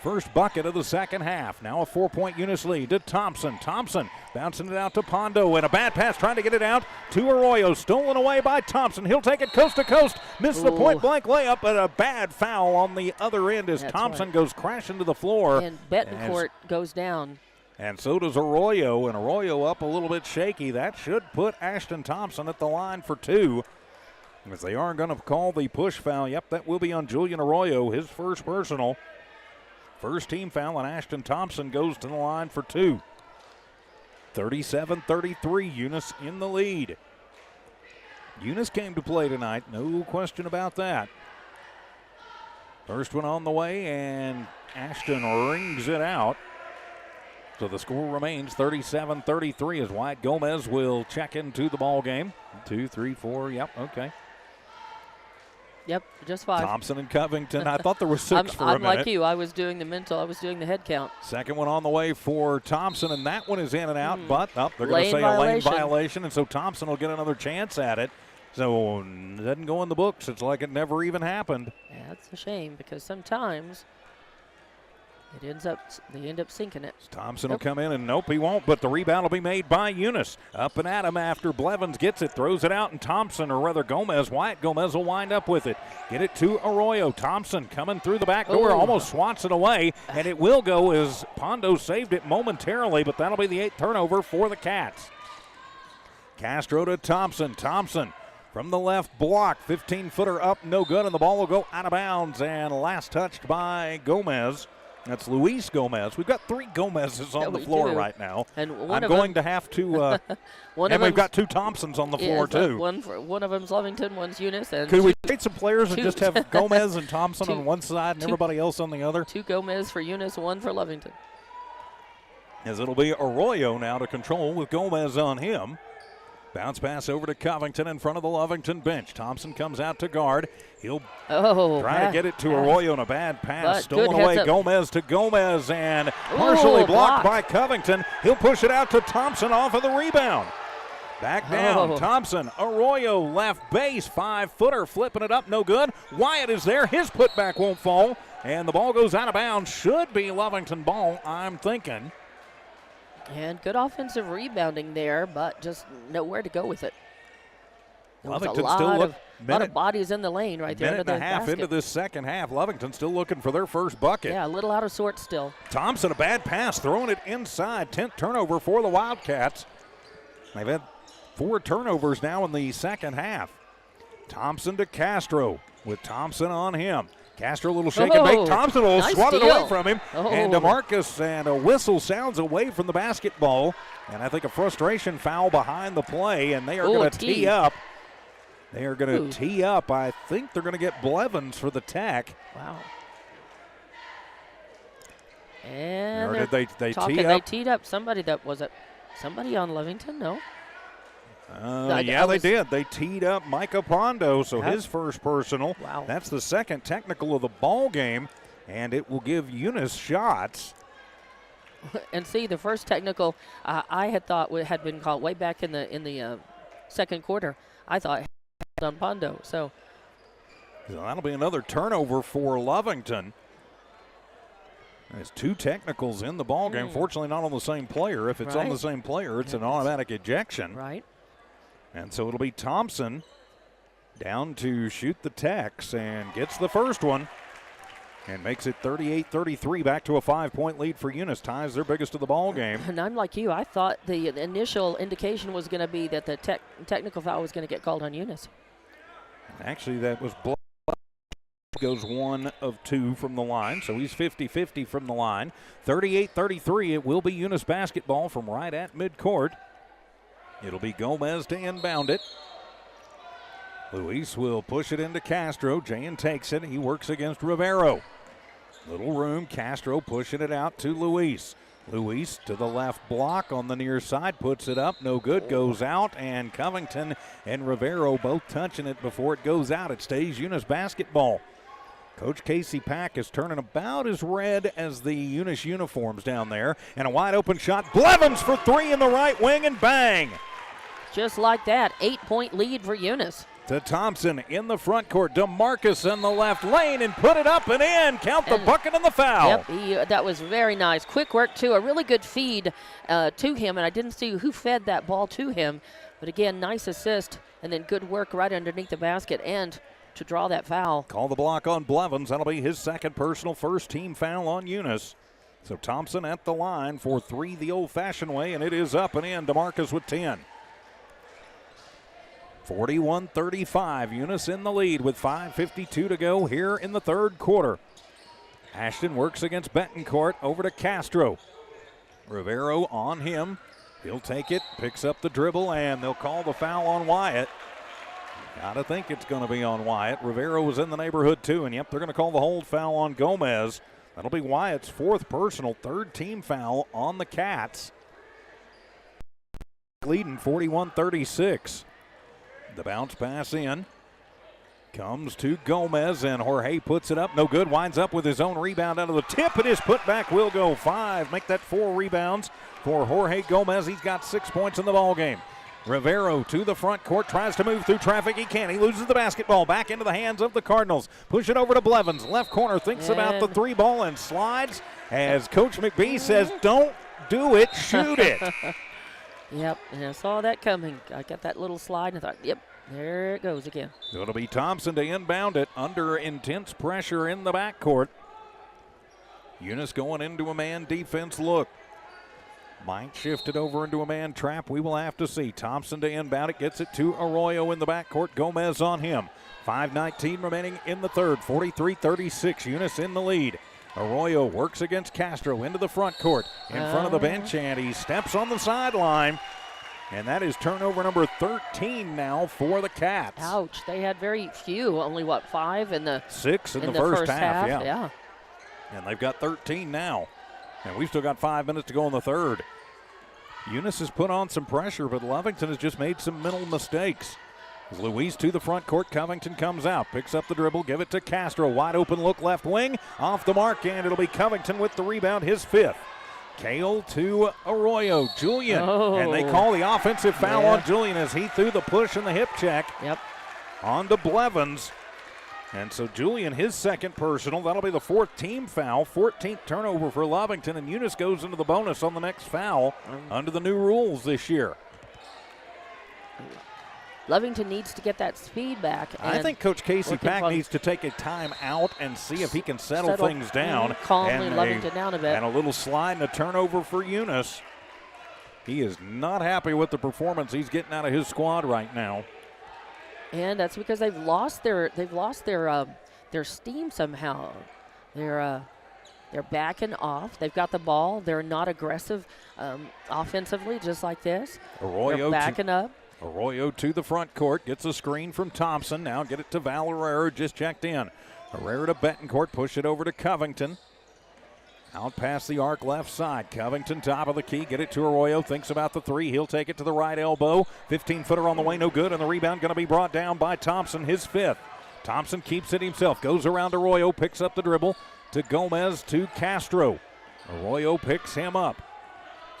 [SPEAKER 1] first bucket of the second half. Now a 4-point Eunice lead to Thompson. Thompson bouncing it out to Pondo. And a bad pass trying to get it out to Arroyo. Stolen away by Thompson. He'll take it coast to coast. Missed the point-blank layup, but a bad foul on the other end as Thompson goes crashing to the floor.
[SPEAKER 2] And Betancourt goes down.
[SPEAKER 1] And so does Arroyo, and Arroyo up a little bit shaky. That should put Ashton Thompson at the line for 2. As they aren't going to call the push foul. Yep, that will be on Julian Arroyo, his first personal. First team foul, and Ashton Thompson goes to the line for 2. 37-33, Eunice in the lead. Eunice came to play tonight, no question about that. First one on the way, and Ashton rings it out. So the score remains 37-33 as Wyatt Gomez will check into the ball game. 2, 3, 4, yep, okay.
[SPEAKER 2] Yep, just 5.
[SPEAKER 1] Thompson and Covington. I thought there was 6 for a minute.
[SPEAKER 2] I'm like you. I was doing the head count.
[SPEAKER 1] Second one on the way for Thompson, and that one is in and out, but they're going to say a lane violation, and so Thompson will get another chance at it. So it doesn't go in the books. It's like it never even happened.
[SPEAKER 2] Yeah, that's a shame because sometimes they end up sinking it.
[SPEAKER 1] Thompson will come in, and nope, he won't, but the rebound will be made by Eunice. Up and at him after Blevins gets it, throws it out, and Thompson, or rather Gomez, Wyatt Gomez will wind up with it. Get it to Arroyo. Thompson coming through the back door, almost swats it away, and it will go as Pondo saved it momentarily, but that'll be the 8th turnover for the Cats. Castro to Thompson. Thompson from the left block, 15-footer up, no good, and the ball will go out of bounds, and last touched by Gomez. That's Luis Gomez. We've got 3 Gomez's on the
[SPEAKER 2] we
[SPEAKER 1] floor
[SPEAKER 2] do.
[SPEAKER 1] right now.
[SPEAKER 2] And
[SPEAKER 1] I'm going to have to. And we've got 2 Thompsons on the floor, too.
[SPEAKER 2] One of them's Lovington, one's Eunice. And
[SPEAKER 1] Could we trade some players and just have Gomez and Thompson
[SPEAKER 2] two-
[SPEAKER 1] on one side and everybody else on the other?
[SPEAKER 2] 2 Gomez for Eunice, 1 for Lovington.
[SPEAKER 1] As it'll be Arroyo now to control with Gomez on him. Bounce pass over to Covington in front of the Lovington bench. Thompson comes out to guard. He'll try to get it to Arroyo in a bad pass. Stolen away. Gomez to Gomez and partially blocked by Covington. He'll push it out to Thompson off of the rebound. Back down. Thompson. Arroyo left base. 5-footer flipping it up. No good. Wyatt is there. His putback won't fall. And the ball goes out of bounds. Should be Lovington ball, I'm thinking.
[SPEAKER 2] And good offensive rebounding there, but just nowhere to go with it. There was
[SPEAKER 1] Lovington
[SPEAKER 2] a
[SPEAKER 1] still
[SPEAKER 2] lot of bodies in the lane right there.
[SPEAKER 1] Minute and a half
[SPEAKER 2] basket.
[SPEAKER 1] into this second half. Lovington still looking for their first bucket.
[SPEAKER 2] Yeah, a little out of sorts still.
[SPEAKER 1] Thompson, a bad pass, throwing it inside. 10th turnover for the Wildcats. They've had 4 turnovers now in the second half. Thompson to Castro with Thompson on him. Castro a little shake and bake. Thompson will swat it away from him. And DeMarcus, and a whistle sounds away from the basketball. And I think a frustration foul behind the play, and they are going to tee up. They are going to tee up. I think they're going to get Blevins for the tech.
[SPEAKER 2] Wow. And
[SPEAKER 1] or did they tee up?
[SPEAKER 2] They teed up. Somebody on Lovington? No.
[SPEAKER 1] Yeah, they did. They teed up Micah Pondo, so his first personal.
[SPEAKER 2] Wow.
[SPEAKER 1] That's the second technical of the ball game, and it will give Eunice shots.
[SPEAKER 2] And see, the first technical I had thought had been called way back in the second quarter. I thought on Pondo. So
[SPEAKER 1] that'll be another turnover for Lovington. There's 2 technicals in the ball game. Fortunately, not on the same player. If it's on the same player, it's an automatic ejection.
[SPEAKER 2] Right.
[SPEAKER 1] And so it'll be Thompson down to shoot the Tex and gets the first one and makes it 38-33, back to a 5-point lead for Eunice. Ties their biggest of the ball game.
[SPEAKER 2] And I'm like you. I thought the initial indication was going to be that the technical foul was going to get called on Eunice.
[SPEAKER 1] Actually, that was goes 1 of 2 from the line, so he's 50-50 from the line. 38-33, it will be Eunice basketball from right at midcourt. It'll be Gomez to inbound it. Luis will push it into Castro. Jayan takes it. He works against Rivero. Little room. Castro pushing it out to Luis. Luis to the left block on the near side. Puts it up. No good. Goes out. And Covington and Rivero both touching it before it goes out. It stays Eunice basketball. Coach Casey Pack is turning about as red as the Eunice uniforms down there. And a wide open shot. Blevins for 3 in the right wing and bang.
[SPEAKER 2] Just like that, 8-point lead for Eunice.
[SPEAKER 1] To Thompson in the front court. DeMarcus in the left lane and put it up and in. Count the bucket and the foul.
[SPEAKER 2] Yep, that was very nice. Quick work, too. A really good feed to him, and I didn't see who fed that ball to him. But, again, nice assist and then good work right underneath the basket and to draw that foul.
[SPEAKER 1] Call the block on Blevins. That'll be his second personal, first team foul on Eunice. So Thompson at the line for 3 the old-fashioned way, and it is up and in. DeMarcus with 10. 41-35, Eunice in the lead with 5:52 to go here in the third quarter. Ashton works against Betancourt, over to Castro. Rivero on him. He'll take it, picks up the dribble, and they'll call the foul on Wyatt. Gotta think it's going to be on Wyatt. Rivero was in the neighborhood too, and yep, they're going to call the hold foul on Gomez. That'll be Wyatt's 4th personal, 3rd team foul on the Cats. Leading 41-36. The bounce pass in. Comes to Gomez, and Jorge puts it up. No good. Winds up with his own rebound out of the tip, and his putback will go 5. Make that 4 rebounds for Jorge Gomez. He's got 6 points in the ball game. Rivero to the front court, tries to move through traffic. He can't. He loses the basketball. Back into the hands of the Cardinals. Push it over to Blevins. Left corner, thinks about the 3 ball and slides as Coach McBee says, don't do it, shoot it.
[SPEAKER 2] Yep, and I saw that coming. I got that little slide and I thought, yep, there it goes again.
[SPEAKER 1] It'll be Thompson to inbound it under intense pressure in the backcourt. Eunice going into a man defense look. Might shift it over into a man trap. We will have to see. Thompson to inbound it. Gets it to Arroyo in the backcourt. Gomez on him. 5:19 remaining in the third. 43-36. Eunice in the lead. Arroyo works against Castro into the front court in front of the bench, and he steps on the sideline. And that is turnover number 13 now for the Cats.
[SPEAKER 2] Ouch. They had very few, only, 5 in the
[SPEAKER 1] 6 in the first half.
[SPEAKER 2] Yeah.
[SPEAKER 1] And they've got 13 now. And we've still got 5 minutes to go in the third. Eunice has put on some pressure, but Lovington has just made some mental mistakes. As Louise to the front court, Covington comes out, picks up the dribble, give it to Castro. Wide open look left wing, off the mark, and it'll be Covington with the rebound, his 5th. Kale to Arroyo. Julian. And they call the offensive foul on Julian as he threw the push and the hip check. On to Blevins. And so Julian, his 2nd personal. That'll be the 4th team foul. 14th turnover for Lovington. And Eunice goes into the bonus on the next foul under the new rules this year.
[SPEAKER 2] Lovington needs to get that speed back.
[SPEAKER 1] I think Coach Casey Pack needs to take a time out and see if he can settle things down.
[SPEAKER 2] Calmly Lovington down a bit.
[SPEAKER 1] And a little slide and a turnover for Eunice. He is not happy with the performance he's getting out of his squad right now.
[SPEAKER 2] And that's because they've lost their steam somehow. They're backing off. They've got the ball. They're not aggressive offensively, just like this.
[SPEAKER 1] Arroyo
[SPEAKER 2] they're backing up.
[SPEAKER 1] Arroyo to the front court, gets a screen from Thompson. Now get it to Herrera, just checked in. Herrera to Betancourt, push it over to Covington. Out past the arc left side. Covington top of the key, get it to Arroyo, thinks about the 3. He'll take it to the right elbow. 15-footer on the way, no good, and the rebound going to be brought down by Thompson, his 5th. Thompson keeps it himself, goes around Arroyo, picks up the dribble to Gomez to Castro. Arroyo picks him up.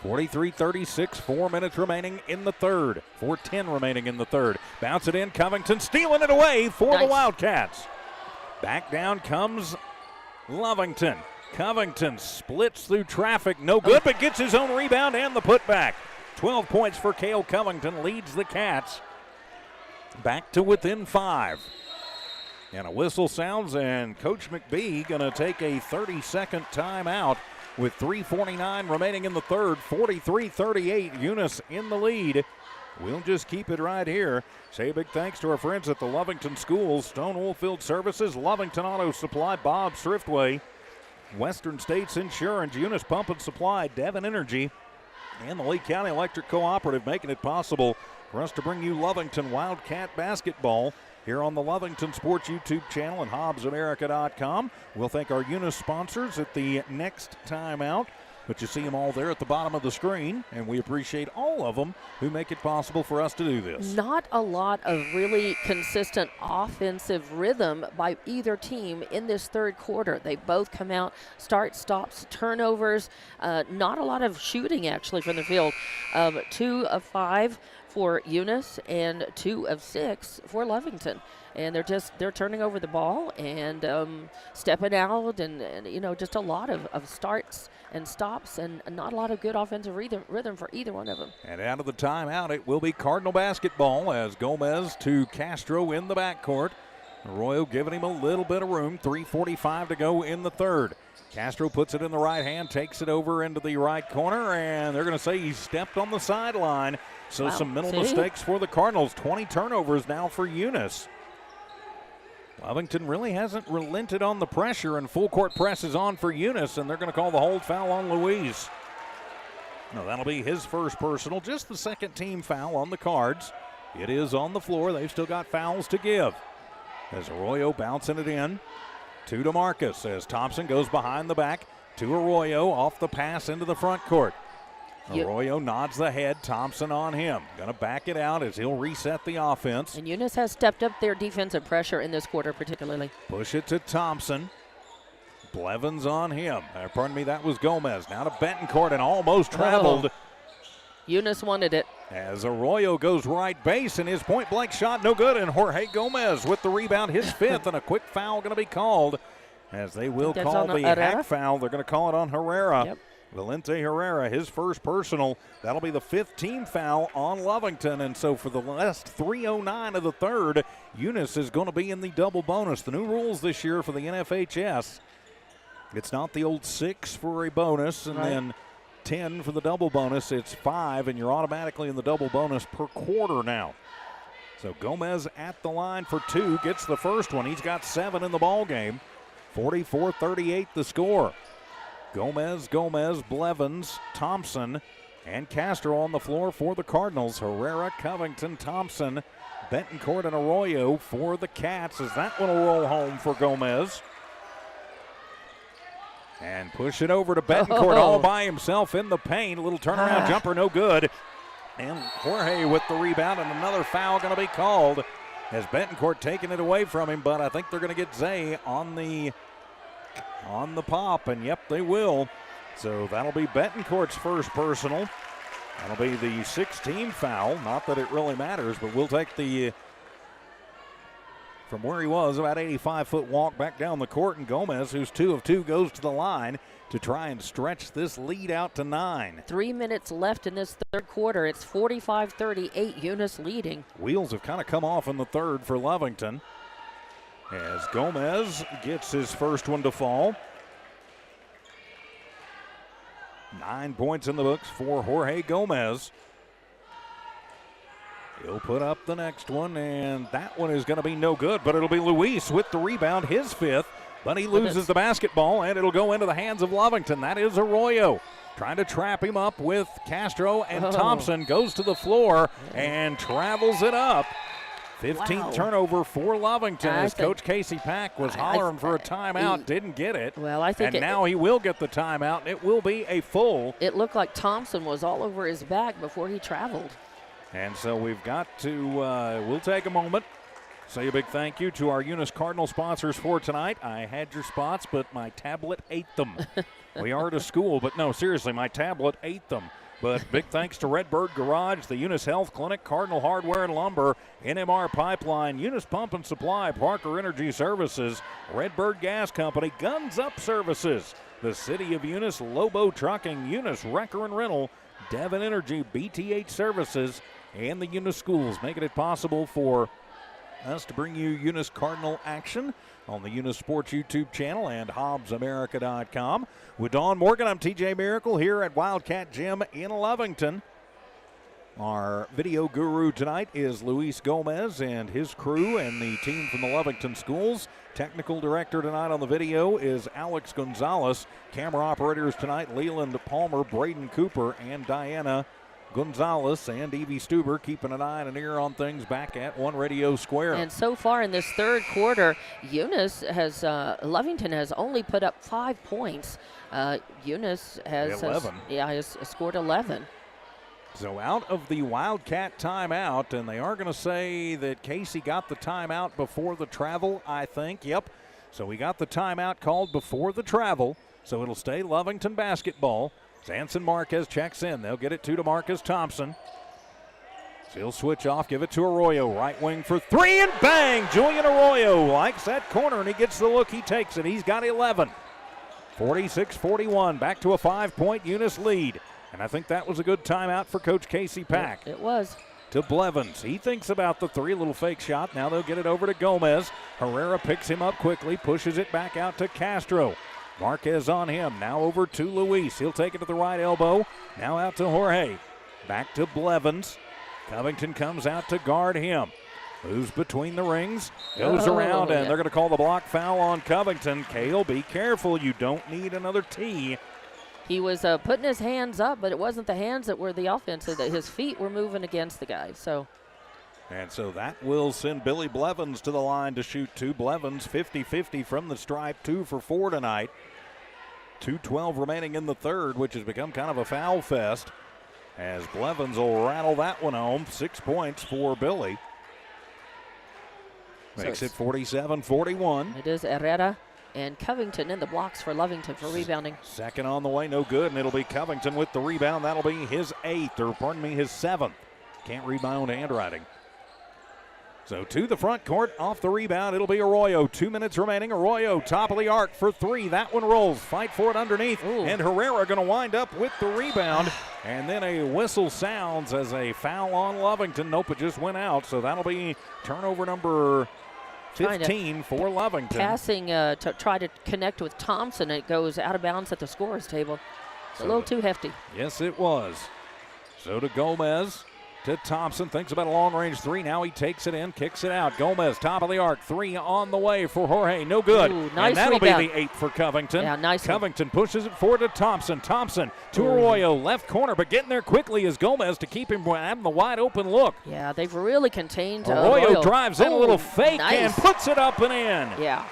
[SPEAKER 1] 43-36, 4 minutes remaining in the third. 4:10 remaining in the third. Bounce it in, Covington stealing it away for the Wildcats. Back down comes Lovington. Covington splits through traffic, no good, but gets his own rebound and the putback. 12 points for Cale Covington, leads the Cats back to within 5. And a whistle sounds, and Coach McBee going to take a 30-second timeout with 3:49 remaining in the third. 43-38, Eunice in the lead. We'll just keep it right here. Say a big thanks to our friends at the Lovington Schools, Stone Oilfield Services, Lovington Auto Supply, Bob's Thriftway, Western States Insurance, Eunice Pump and Supply, Devon Energy, and the Lee County Electric Cooperative, making it possible for us to bring you Lovington Wildcat basketball here on the Lovington Sports YouTube channel and HobbsAmerica.com. We'll thank our Eunice sponsors at the next timeout, but you see them all there at the bottom of the screen, and we appreciate all of them who make it possible for us to do this.
[SPEAKER 2] Not a lot of really consistent offensive rhythm by either team in this third quarter. They both come out, start, stops, turnovers, not a lot of shooting actually from the field. 2 of 5 for Eunice and 2 of 6 for Lovington. And they're turning over the ball and stepping out and just a lot of starts and stops and not a lot of good offensive rhythm for either one of them.
[SPEAKER 1] And out of the timeout, it will be Cardinal basketball as Gomez to Castro in the backcourt. Arroyo giving him a little bit of room. 3:45 to go in the third. Castro puts it in the right hand, takes it over into the right corner, and they're going to say he stepped on the sideline. So some mental mistakes for the Cardinals. 20 turnovers now for Eunice. Lovington really hasn't relented on the pressure, and full court press is on for Eunice, and they're going to call the hold foul on Louise. No, that'll be his first personal, just the 2nd team foul on the Cards. It is on the floor. They've still got fouls to give. As Arroyo bouncing it in to DeMarcus as Thompson goes behind the back to Arroyo off the pass into the front court. Arroyo nods the head, Thompson on him. Going to back it out as he'll reset the offense.
[SPEAKER 2] And Eunice has stepped up their defensive pressure in this quarter particularly.
[SPEAKER 1] Push it to Thompson. Blevins on him. That was Gomez. Now to Betancourt and almost traveled.
[SPEAKER 2] Eunice wanted it.
[SPEAKER 1] As Arroyo goes right base and his point blank shot no good, and Jorge Gomez with the rebound, his 5th, and a quick foul going to be called as they will call the hack foul. They're going to call it on Herrera.
[SPEAKER 2] Yep.
[SPEAKER 1] Valente Herrera, his first personal. That'll be the 5th team foul on Lovington. And so for the last 3:09 of the third, Eunice is going to be in the double bonus. The new rules this year for the NFHS, it's not the old 6 for a bonus and then 10 for the double bonus. It's 5, and you're automatically in the double bonus per quarter now. So Gomez at the line for 2, gets the first one. He's got 7 in the ball game. 44-38 the score. Gomez, Blevins, Thompson, and Castro on the floor for the Cardinals. Herrera, Covington, Thompson, Betancourt, and Arroyo for the Cats as that one will roll home for Gomez. And push it over to Betancourt all by himself in the paint. A little turnaround jumper, no good. And Jorge with the rebound, and another foul going to be called as Betancourt taking it away from him, but I think they're going to get Zay on the pop, and yep, they will. So that'll be Betancourt's first personal. That'll be the 16th foul. Not that it really matters, but we'll take the, from where he was, about 85-foot walk back down the court, and Gomez, who's 2 of 2, goes to the line to try and stretch this lead out to 9.
[SPEAKER 2] 3 minutes left in this third quarter. It's 45-38, Eunice leading.
[SPEAKER 1] Wheels have kind of come off in the third for Lovington as Gomez gets his first one to fall. 9 points in the books for Jorge Gomez. He'll put up the next one, and that one is going to be no good, but it'll be Luis with the rebound, his 5th, but he loses the basketball, and it'll go into the hands of Lovington. That is Arroyo trying to trap him up with Castro, and Thompson goes to the floor and travels it up. 15th turnover for Lovington as Coach Casey Pack was hollering for a timeout, didn't get it.
[SPEAKER 2] Well, I think
[SPEAKER 1] now he will get the timeout, and it will be a full.
[SPEAKER 2] It looked like Thompson was all over his back before he traveled.
[SPEAKER 1] And so we've got to, we'll take a moment, say a big thank you to our Eunice Cardinal sponsors for tonight. I had your spots, but my tablet ate them. We are at a school, but no, seriously, my tablet ate them. But big thanks to Redbird Garage, the Eunice Health Clinic, Cardinal Hardware and Lumber, NMR Pipeline, Eunice Pump and Supply, Parker Energy Services, Redbird Gas Company, Guns Up Services, the City of Eunice, Lobo Trucking, Eunice Wrecker and Rental, Devon Energy, BTH Services, and the Eunice Schools, making it possible for us to bring you Eunice Cardinal action on the Eunice Sports YouTube channel and HobbsAmerica.com. With Dawn Morgan, I'm TJ Miracle here at Wildcat Gym in Lovington. Our video guru tonight is Luis Gomez and his crew and the team from the Lovington Schools. Technical director tonight on the video is Alex Gonzalez. Camera operators tonight, Leland Palmer, Braden Cooper, and Diana Gonzalez, and Evie Stuber keeping an eye and an ear on things back at One Radio Square.
[SPEAKER 2] And so far in this third quarter, Eunice has, Lovington has only put up 5 points. Eunice has
[SPEAKER 1] 11.
[SPEAKER 2] Has scored 11.
[SPEAKER 1] So out of the Wildcat timeout, and they are going to say that Casey got the timeout before the travel, I think. Yep. So we got the timeout called before the travel, so it'll stay Lovington basketball. Zanson Marquez checks in. They'll get it to Marcus Thompson. So he'll switch off, give it to Arroyo. Right wing for 3, and bang! Julian Arroyo likes that corner, and he gets the look. He takes it. He's got 11. 46-41. Back to a 5-point Eunice lead. And I think that was a good timeout for Coach Casey Pack.
[SPEAKER 2] It was.
[SPEAKER 1] To Blevins. He thinks about the 3, little fake shot. Now they'll get it over to Gomez. Herrera picks him up quickly, pushes it back out to Castro. Marquez on him. Now over to Luis. He'll take it to the right elbow. Now out to Jorge. Back to Blevins. Covington comes out to guard him. Moves between the rings. Goes around, and they're going to call the block foul on Covington. Cale, be careful. You don't need another tee.
[SPEAKER 2] He was putting his hands up, but it wasn't the hands that were the offensive. That his feet were moving against the guy.
[SPEAKER 1] And so that will send Billy Blevins to the line to shoot 2. Blevins 50-50 from the stripe, 2 for 4 tonight. 2:12 remaining in the third, which has become kind of a foul fest, as Blevins will rattle that one home. 6 points for Billy. Makes it 47-41.
[SPEAKER 2] It is Herrera and Covington in the blocks for Lovington for rebounding.
[SPEAKER 1] Second on the way, no good, and it'll be Covington with the rebound. That'll be his 8th, or pardon me, his 7th. Can't read my own handwriting. So to the front court, off the rebound, it'll be Arroyo. 2 minutes remaining. Arroyo, top of the arc for 3. That one rolls. Fight for it underneath.
[SPEAKER 2] Ooh.
[SPEAKER 1] And Herrera going to wind up with the rebound. And then a whistle sounds as a foul on Lovington. Nope, it just went out. So that'll be turnover number 15 for Lovington.
[SPEAKER 2] Passing to try to connect with Thompson. It goes out of bounds at the scorer's table. It's a little too hefty.
[SPEAKER 1] Yes, it was. So to Gomez. to Thompson. Thinks about a long-range three. Now he takes it in, kicks it out. Gomez, top of the arc. Three on the way for Jorge. No good.
[SPEAKER 2] Ooh, nice
[SPEAKER 1] and that'll
[SPEAKER 2] rebound.
[SPEAKER 1] be the 8 for Covington.
[SPEAKER 2] Yeah, nice one.
[SPEAKER 1] Covington pushes it forward to Thompson. Thompson to Arroyo, left corner, but getting there quickly is Gomez to keep him having the wide open look.
[SPEAKER 2] Yeah, they've really contained
[SPEAKER 1] Arroyo drives in a little fake
[SPEAKER 2] nice.
[SPEAKER 1] and puts it up and in.
[SPEAKER 2] Yeah.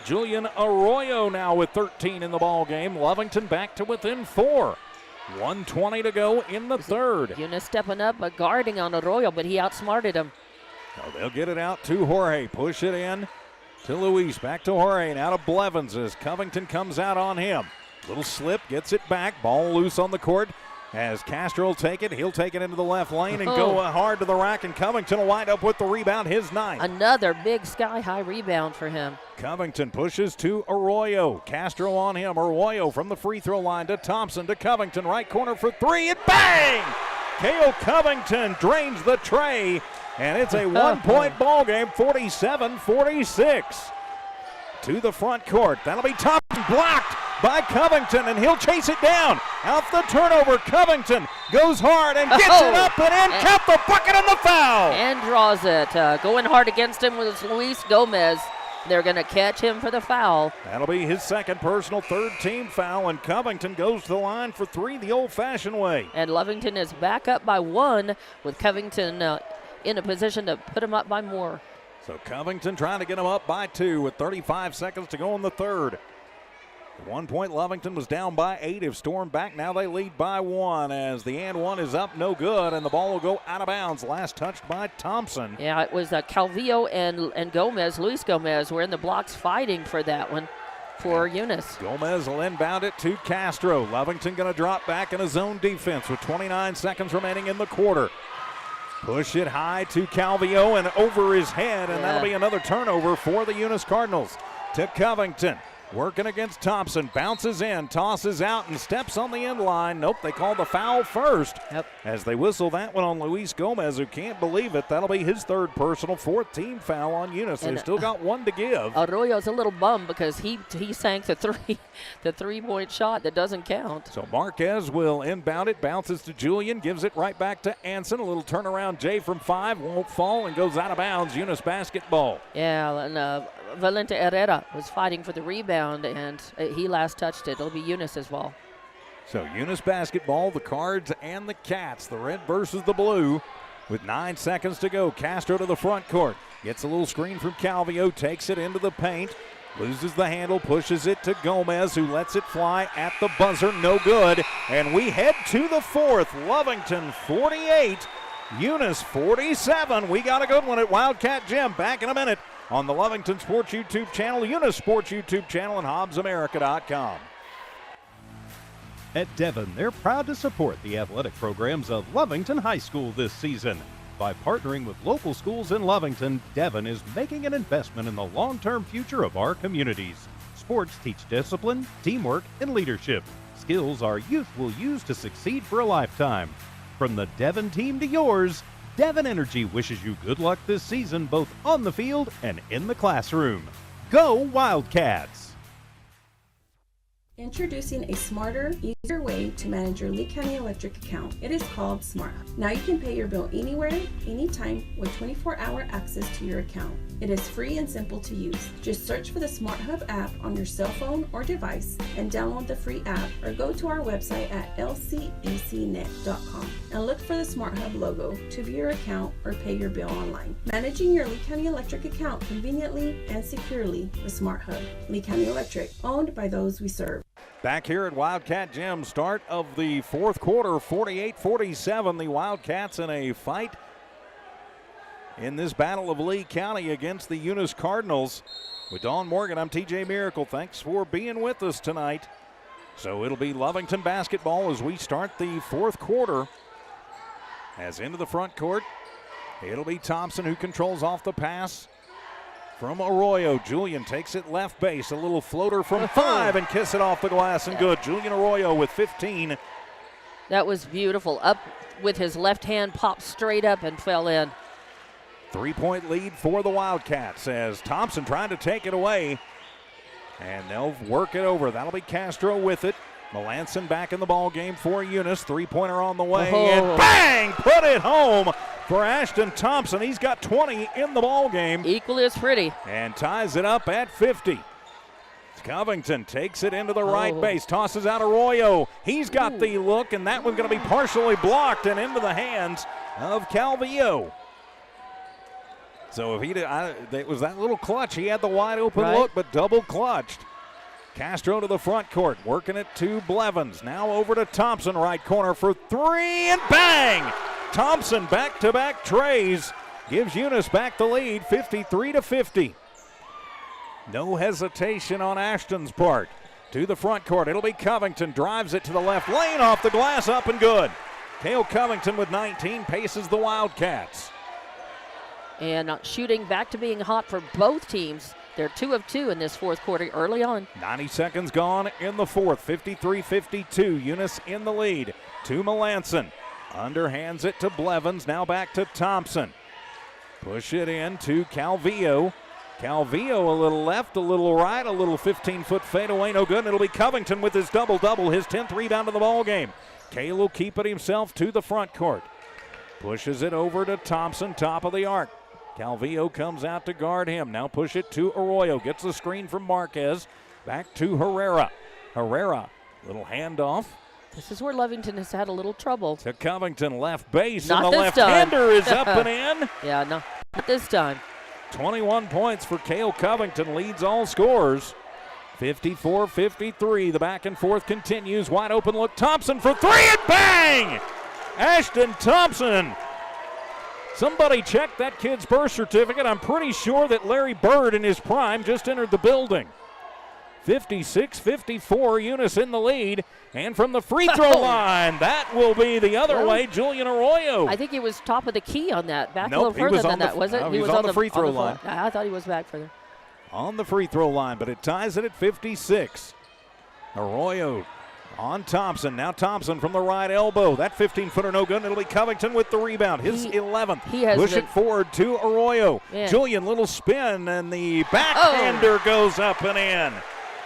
[SPEAKER 1] Julian Arroyo now with 13 in the ball game. Lovington back to within 4. 1:20 to go in the third.
[SPEAKER 2] Eunice stepping up, but guarding on Arroyo, but he outsmarted him.
[SPEAKER 1] So they'll get it out to Jorge. Push it in to Luis. Back to Jorge. Now to Blevins as Covington comes out on him. Little slip, gets it back. Ball loose on the court. As Castro will take it, he'll take it into the left lane and go hard to the rack, and Covington will wind up with the rebound, his 9th.
[SPEAKER 2] Another big sky-high rebound for him.
[SPEAKER 1] Covington pushes to Arroyo. Castro on him. Arroyo from the free throw line to Thompson to Covington. Right corner for 3, and bang! K.O. Covington drains the tray, and it's a 1-point ball game, 47-46. To the front court. That'll be Thompson, blocked by Covington, and he'll chase it down. Out the turnover, Covington goes hard and gets it up and in. Count the bucket and the foul.
[SPEAKER 2] And draws it. Going hard against him was Luis Gomez. They're going to catch him for the foul.
[SPEAKER 1] That'll be his second personal, third team foul, and Covington goes to the line for 3 the old-fashioned way.
[SPEAKER 2] And Lovington is back up by 1 with Covington in a position to put him up by more.
[SPEAKER 1] So Covington trying to get him up by 2 with 35 seconds to go in the third. At one point, Lovington was down by 8. Have stormed back. Now they lead by 1 as the and 1 is up, no good, and the ball will go out of bounds. Last touched by Thompson.
[SPEAKER 2] Yeah, it was Calvillo and Gomez, Luis Gomez, were in the blocks fighting for that one for Eunice.
[SPEAKER 1] Gomez will inbound it to Castro. Lovington going to drop back in a zone defense with 29 seconds remaining in the quarter. Push it high to Calvillo and over his head, and that'll be another turnover for the Eunice Cardinals. To Covington, working against Thompson, bounces in, tosses out, and steps on the end line. Nope, they call the foul first.
[SPEAKER 2] Yep.
[SPEAKER 1] As they whistle that one on Luis Gomez, who can't believe it. That'll be his third personal, 4th team foul on Eunice. They've still got 1 to give.
[SPEAKER 2] Arroyo's a little bummed because he sank the three-point shot that doesn't count.
[SPEAKER 1] So Marquez will inbound it, bounces to Julian, gives it right back to Anson. A little turnaround J from 5, won't fall and goes out of bounds. Eunice basketball.
[SPEAKER 2] Yeah, and Valente Herrera was fighting for the rebound, and he last touched it. It'll be Eunice's ball.
[SPEAKER 1] So Eunice basketball, the Cards and the Cats, the red versus the blue. With 9 seconds to go, Castro to the front court. Gets a little screen from Calvillo, takes it into the paint. Loses the handle, pushes it to Gomez, who lets it fly at the buzzer. No good. And we head to the 4th. Lovington 48, Eunice 47. We got a good one at Wildcat Gym. Back in a minute on the Lovington Sports YouTube channel, Eunice Sports YouTube channel, and HobbsAmerica.com.
[SPEAKER 4] At Devon, they're proud to support the athletic programs of Lovington High School this season. By partnering with local schools in Lovington, Devon is making an investment in the long-term future of our communities. Sports teach discipline, teamwork, and leadership, skills our youth will use to succeed for a lifetime. From the Devon team to yours, Devon Energy wishes you good luck this season, both on the field and in the classroom. Go Wildcats!
[SPEAKER 5] Introducing a smarter, easier way to manage your Lee County Electric account. It is called Smart Hub. Now you can pay your bill anywhere, anytime, with 24-hour access to your account. It is free and simple to use. Just search for the Smart Hub app on your cell phone or device and download the free app, or go to our website at lcecnet.com and look for the Smart Hub logo to view your account or pay your bill online. Managing your Lee County Electric account conveniently and securely with Smart Hub. Lee County Electric, owned by those we serve.
[SPEAKER 1] Back here at Wildcat Gym, start of the 4th quarter, 48-47. The Wildcats in a fight in this battle of Lee County against the Eunice Cardinals. With Dawn Morgan, I'm TJ Miracle. Thanks for being with us tonight. So it'll be Lovington basketball as we start the 4th quarter. As into the front court, it'll be Thompson who controls off the pass from Arroyo. Julian takes it left base. A little floater from 5 and kiss it off the glass and good. Julian Arroyo with 15.
[SPEAKER 2] That was beautiful. Up with his left hand, popped straight up and fell in.
[SPEAKER 1] 3-point lead for the Wildcats as Thompson trying to take it away. And they'll work it over. That'll be Castro with it. Melanson back in the ball game for Eunice. Three-pointer on the way,
[SPEAKER 2] Oh.
[SPEAKER 1] and bang! Put it home for Ashton Thompson. He's got 20 in the ball game
[SPEAKER 2] Equally as pretty.
[SPEAKER 1] and ties it up at 50. Covington takes it into the right base, tosses out Arroyo. He's got the look, and that one's going to be partially blocked and into the hands of Calvillo. So if it was that little clutch. He had the wide open look, but double clutched. Castro to the front court, working it to Blevins. Now over to Thompson, right corner for three, and bang! Thompson back-to-back trays gives Eunice back the lead, 53-50. No hesitation on Ashton's part. To the front court, it'll be Covington, drives it to the left lane, off the glass, up and good. Cale Covington with 19 paces the Wildcats.
[SPEAKER 2] And shooting back to being hot for both teams. They're 2 of 2 in this fourth quarter early on.
[SPEAKER 1] 90 seconds gone in the fourth, 53-52. Eunice in the lead. To Melanson. Underhands it to Blevins, now back to Thompson. Push it in to Calvillo. Calvillo a little left, a little right, a little 15-foot fadeaway, no good, and it'll be Covington with his double-double, his 10th rebound of the ball game. Cale will keep it himself to the front court. Pushes it over to Thompson, top of the arc. Calvillo comes out to guard him. Now push it to Arroyo, gets the screen from Marquez. Back to Herrera. Herrera, little handoff.
[SPEAKER 2] This is where Lovington has had a little trouble.
[SPEAKER 1] To Covington, left base,
[SPEAKER 2] Not
[SPEAKER 1] and the
[SPEAKER 2] this
[SPEAKER 1] left-hander is up and in.
[SPEAKER 2] Yeah, no, not this time.
[SPEAKER 1] 21 points for Cale Covington, leads all scorers. 54-53, the back and forth continues. Wide open look, Thompson for three, and bang! Ashton Thompson. Somebody check that kid's birth certificate. I'm pretty sure that Larry Bird in his prime just entered the building. 56-54, Eunice in the lead. And from the free throw line, that will be the other way, Julian Arroyo.
[SPEAKER 2] I think he was top of the key on that. Back
[SPEAKER 1] Nope,
[SPEAKER 2] a little
[SPEAKER 1] he
[SPEAKER 2] further
[SPEAKER 1] was
[SPEAKER 2] than
[SPEAKER 1] on
[SPEAKER 2] that,
[SPEAKER 1] the-
[SPEAKER 2] was it?
[SPEAKER 1] no, he was on the free throw line.
[SPEAKER 2] I thought he was back further.
[SPEAKER 1] On the free throw line, but it ties it at 56. Arroyo on Thompson. Now Thompson from the right elbow. That 15-footer no good. It'll be Covington with the rebound. His 11th.
[SPEAKER 2] he has
[SPEAKER 1] Push
[SPEAKER 2] been-
[SPEAKER 1] it forward to Arroyo.
[SPEAKER 2] Man.
[SPEAKER 1] Julian, little spin, and the backhander goes up and in.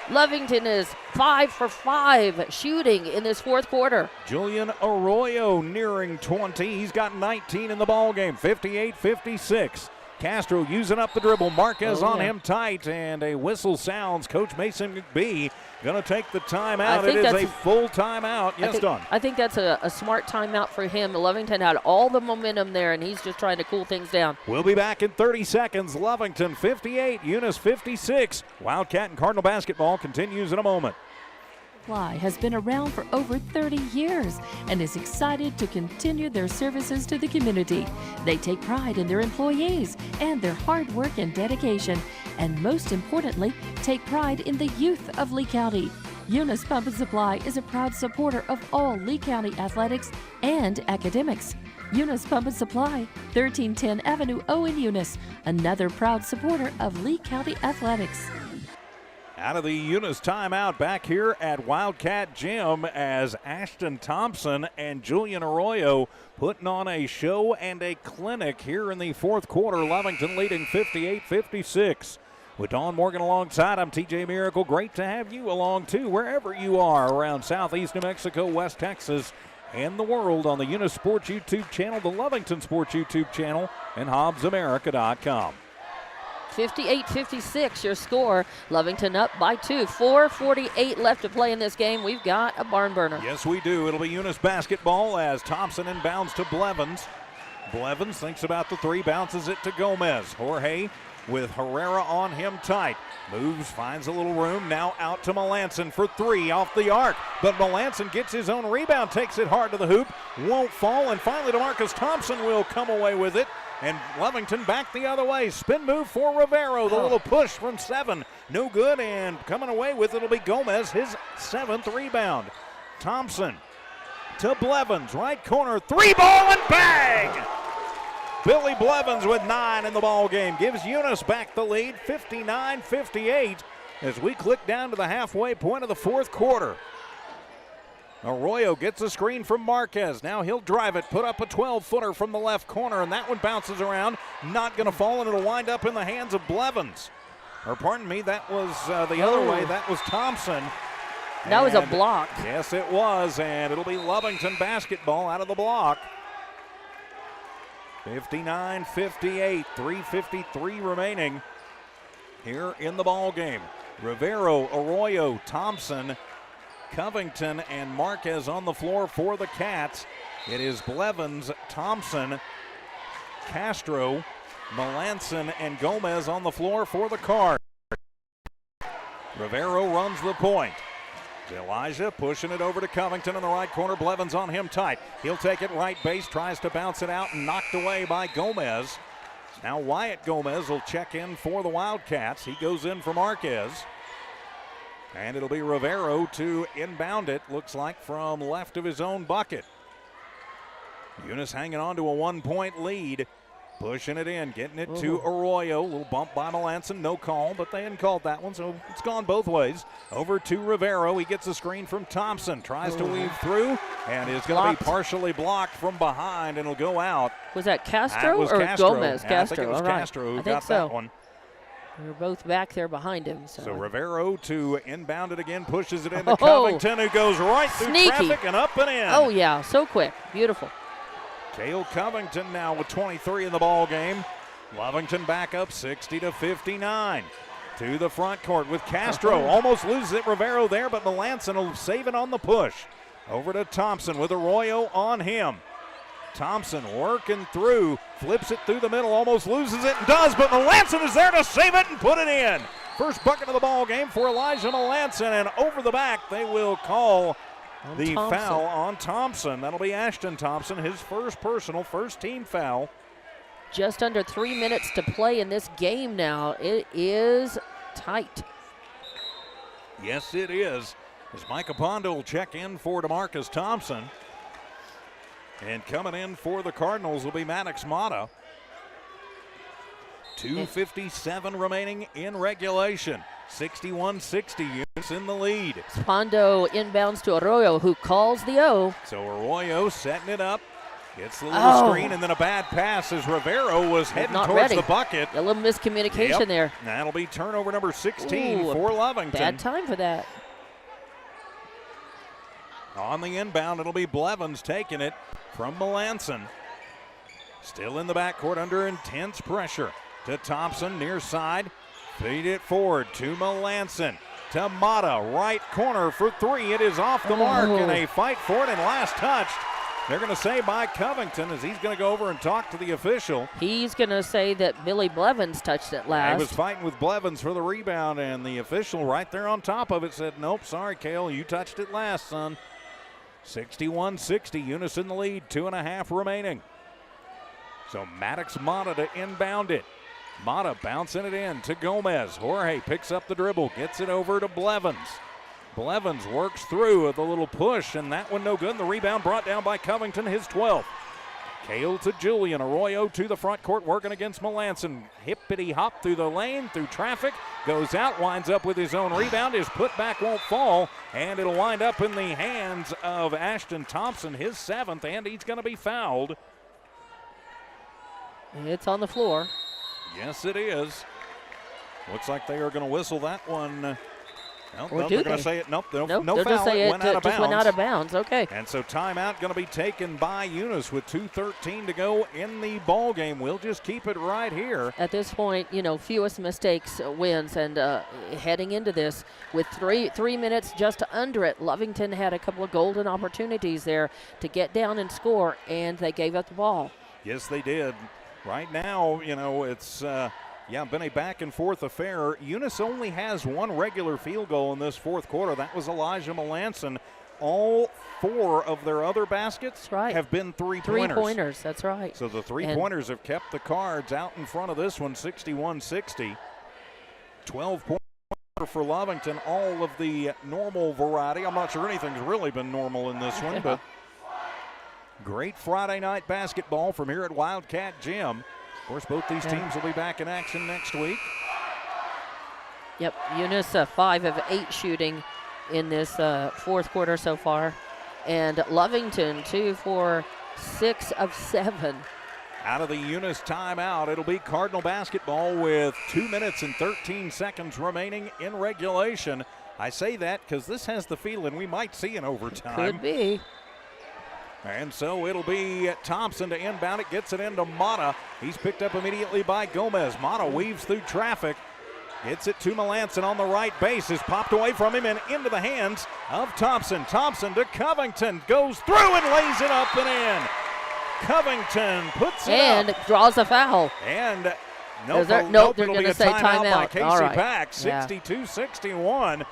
[SPEAKER 2] Lovington is 5 for 5 shooting in this fourth quarter.
[SPEAKER 1] Julian Arroyo nearing 20. He's got 19 in the ball game. 58-56. Castro using up the dribble. Marquez on him tight, and a whistle sounds. Coach Mason McBee going to take the timeout. It is a full timeout. Yes, Don.
[SPEAKER 2] I think that's a smart timeout for him. Lovington had all the momentum there, and he's just trying to cool things down.
[SPEAKER 1] We'll be back in 30 seconds. Lovington 58, Eunice 56. Wildcat and Cardinal basketball continues in a moment.
[SPEAKER 6] Supply has been around for over 30 years and is excited to continue their services to the community. They take pride in their employees and their hard work and dedication, and most importantly, take pride in the youth of Lee County. Eunice Pump and Supply is a proud supporter of all Lee County athletics and academics. Eunice Pump and Supply, 1310 Avenue O in Eunice, another proud supporter of Lee County athletics.
[SPEAKER 1] Out of the Eunice timeout, back here at Wildcat Gym as Ashton Thompson and Julian Arroyo putting on a show and a clinic here in the fourth quarter. Lovington leading 58-56. With Dawn Morgan alongside, I'm TJ Miracle. Great to have you along too, wherever you are around Southeast New Mexico, West Texas, and the world on the Eunice Sports YouTube channel, the Lovington Sports YouTube channel, and HobbsAmerica.com.
[SPEAKER 2] 58-56 your score. Lovington up by 2. 4:48 left to play in this game. We've got a barn burner.
[SPEAKER 1] Yes, we do. It'll be Eunice basketball as Thompson inbounds to Blevins. Blevins thinks about the three, bounces it to Gomez. Jorge with Herrera on him tight. Moves, finds a little room, now out to Melanson for three off the arc. But Melanson gets his own rebound, takes it hard to the hoop, won't fall, and finally DeMarcus Thompson will come away with it. And Lovington back the other way. Spin move for Rivero. The little push from 7. No good, and coming away with it will be Gomez, his 7th rebound. Thompson to Blevins, right corner, three ball, and bang! Billy Blevins with 9 in the ball game gives Eunice back the lead, 59-58, as we click down to the halfway point of the fourth quarter. Arroyo gets a screen from Marquez. Now he'll drive it, put up a 12-footer from the left corner, and that one bounces around. Not going to fall, and it'll wind up in the hands of Blevins. Or pardon me, that was the other way. That was Thompson.
[SPEAKER 2] That was a block.
[SPEAKER 1] Yes, it was, and it'll be Lovington basketball out of the block. 59-58, 3:53 remaining here in the ball game. Rivero, Arroyo, Thompson, Covington, and Marquez on the floor for the Cats. It is Blevins, Thompson, Castro, Melanson, and Gomez on the floor for the Cards. Rivero runs the point. Elijah pushing it over to Covington in the right corner. Blevins on him tight. He'll take it right base, tries to bounce it out, and knocked away by Gomez. Now Wyatt Gomez will check in for the Wildcats. He goes in for Marquez. And it'll be Rivero to inbound it, looks like from left of his own bucket. Eunice hanging on to a 1-point lead. Pushing it in, getting it to Arroyo. A little bump by Melanson, no call, but they hadn't called that one, so it's gone both ways. Over to Rivero. He gets a screen from Thompson. Tries to weave through, and is going to be partially blocked from behind, and it'll go out.
[SPEAKER 2] Was that Castro
[SPEAKER 1] was
[SPEAKER 2] or
[SPEAKER 1] Castro.
[SPEAKER 2] Gomez?
[SPEAKER 1] Yeah,
[SPEAKER 2] Castro.
[SPEAKER 1] I think it was Castro who got that one.
[SPEAKER 2] They were both back there behind him.
[SPEAKER 1] So Rivero to inbound it again, pushes it into Covington, who goes right through traffic and up and in.
[SPEAKER 2] Oh, yeah, so quick. Beautiful.
[SPEAKER 1] Cale Covington now with 23 in the ball game. Lovington back up 60-59. To the front court with Castro. Almost loses it. Rivero there, but Melanson will save it on the push. Over to Thompson with Arroyo on him. Thompson working through, flips it through the middle, almost loses it and does, but Melanson is there to save it and put it in. First bucket of the ball game for Elijah Melanson, and over the back they will call the foul on Thompson. That'll be Ashton Thompson, his first personal, first team foul.
[SPEAKER 2] Just under 3 minutes to play in this game now. It is tight.
[SPEAKER 1] Yes, it is. As Micah Pondo will check in for DeMarcus Thompson. And coming in for the Cardinals will be Maddox Mata. 2:57 remaining in regulation. 61-60, Eunice in the lead.
[SPEAKER 2] Pondo inbounds to Arroyo, who calls the O.
[SPEAKER 1] So Arroyo setting it up. Gets the little screen, and then a bad pass as Rivero was heading towards the bucket.
[SPEAKER 2] A little miscommunication there.
[SPEAKER 1] That'll be turnover number 16 for Lovington.
[SPEAKER 2] Bad time for that.
[SPEAKER 1] On the inbound, it'll be Blevins taking it from Melanson. Still in the backcourt under intense pressure. To Thompson, near side. Feed it forward to Melanson. To Mata, right corner for three. It is off the mark, and a fight for it, and last touched. They're going to say by Covington as he's going to go over and talk to the official.
[SPEAKER 2] He's going to say that Billy Blevins touched it last.
[SPEAKER 1] He was fighting with Blevins for the rebound, and the official right there on top of it said, nope, sorry, Cale, you touched it last, son. 61-60, Eunice in the lead, 2.5 remaining. So Maddox Mata to inbound it. Mata bouncing it in to Gomez. Jorge picks up the dribble, gets it over to Blevins. Blevins works through with a little push, and that one no good. The rebound brought down by Covington, his 12th. Cale to Julian. Arroyo to the front court, working against Melanson. Hippity hop through the lane, through traffic, goes out, winds up with his own rebound. His putback won't fall, and it'll wind up in the hands of Ashton Thompson, his 7th, and he's going to be fouled.
[SPEAKER 2] It's on the floor.
[SPEAKER 1] Yes, it is. Looks like they are going to whistle that one. Nope,
[SPEAKER 2] Or
[SPEAKER 1] they're going to say it. Nope, no
[SPEAKER 2] they'll
[SPEAKER 1] foul.
[SPEAKER 2] Just say
[SPEAKER 1] it went out of bounds.
[SPEAKER 2] Went out of bounds. Okay.
[SPEAKER 1] And so timeout going to be taken by Eunice with 2:13 to go in the ball game. We'll just keep it right here.
[SPEAKER 2] At this point, fewest mistakes wins, and heading into this with three minutes just under it, Lovington had a couple of golden opportunities there to get down and score, and they gave up the ball.
[SPEAKER 1] Yes, they did. Right now, it's been a back and forth affair. Eunice only has one regular field goal in this fourth quarter. That was Elijah Melanson. All 4 of their other baskets have been three-pointers.
[SPEAKER 2] Three-pointers, that's right.
[SPEAKER 1] So the three-pointers have kept the Cards out in front of this one, 61-60. 12 points for Lovington, all of the normal variety. I'm not sure anything's really been normal in this one, but great Friday night basketball from here at Wildcat Gym. Of course, both these teams will be back in action next week.
[SPEAKER 2] Yep, Eunice 5 of 8 shooting in this fourth quarter so far. And Lovington 2 for 6 of 7.
[SPEAKER 1] Out of the Eunice timeout, it'll be Cardinal basketball with 2 minutes and 13 seconds remaining in regulation. I say that because this has the feeling we might see an overtime.
[SPEAKER 2] Could be.
[SPEAKER 1] And so it'll be Thompson to inbound it, gets it into Mata. He's picked up immediately by Gomez. Mata weaves through traffic, gets it to Melanson on the right base, is popped away from him and into the hands of Thompson. Thompson to Covington, goes through and lays it up and in. Covington puts it
[SPEAKER 2] and
[SPEAKER 1] up.
[SPEAKER 2] draws a foul.
[SPEAKER 1] And
[SPEAKER 2] Nope,
[SPEAKER 1] it'll
[SPEAKER 2] they're
[SPEAKER 1] be
[SPEAKER 2] going
[SPEAKER 1] a
[SPEAKER 2] to say
[SPEAKER 1] timeout by
[SPEAKER 2] timeout.
[SPEAKER 1] Casey
[SPEAKER 2] All right.
[SPEAKER 1] Pack,
[SPEAKER 2] Yeah.
[SPEAKER 1] 62-61.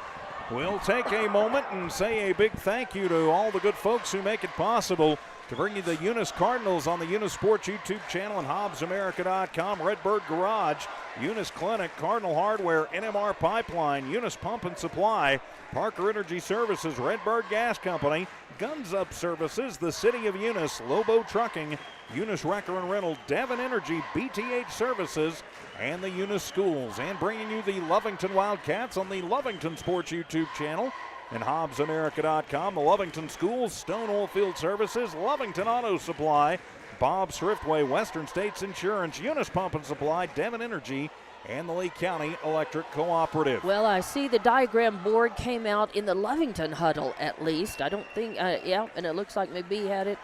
[SPEAKER 1] We'll take a moment and say a big thank you to all the good folks who make it possible to bring you the Eunice Cardinals on the Eunice Sports YouTube channel and HobbsAmerica.com, Redbird Garage, Eunice Clinic, Cardinal Hardware, NMR Pipeline, Eunice Pump and Supply, Parker Energy Services, Redbird Gas Company, Guns Up Services, the City of Eunice, Lobo Trucking, Eunice Wrecker and Rental, Devon Energy, BTH Services, and the Eunice Schools. And bringing you the Lovington Wildcats on the Lovington Sports YouTube channel and HobbsAmerica.com, the Lovington Schools, Stone Oilfield Services, Lovington Auto Supply, Bob's Thriftway, Western States Insurance, Eunice Pump and Supply, Devon Energy, and the Lee County Electric Cooperative.
[SPEAKER 2] Well, I see the diagram board came out in the Lovington huddle at least. I don't think, yeah, and it looks like maybe he had it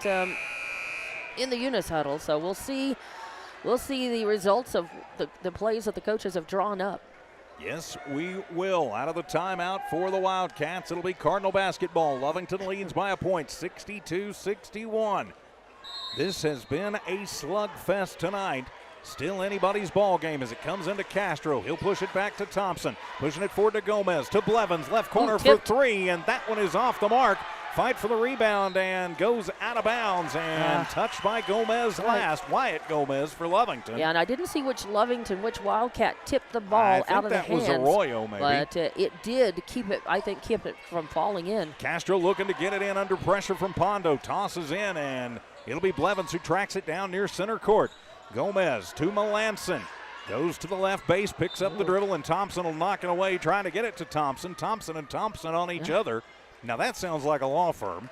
[SPEAKER 2] in the Eunice huddle. So we'll see the results of the plays that the coaches have drawn up.
[SPEAKER 1] Yes, we will. Out of the timeout for the Wildcats, it'll be Cardinal basketball. Lovington leads by a point, 62-61. This has been a slugfest tonight. Still anybody's ball game as it comes into Castro. He'll push it back to Thompson. Pushing it forward to Gomez. To Blevins. Left corner for three, and that one is off the mark. Fight for the rebound and goes out of bounds and touched by Gomez last. Wyatt Gomez for Lovington.
[SPEAKER 2] Yeah, and I didn't see which Wildcat tipped the ball out of the hands.
[SPEAKER 1] I think that was Arroyo maybe.
[SPEAKER 2] But it did keep it from falling in.
[SPEAKER 1] Castro looking to get it in under pressure from Pondo. Tosses in, and it'll be Blevins who tracks it down near center court. Gomez to Melanson. Goes to the left base, picks up the dribble, and Thompson will knock it away, trying to get it to Thompson. Thompson and Thompson on each other. Now that sounds like a law firm.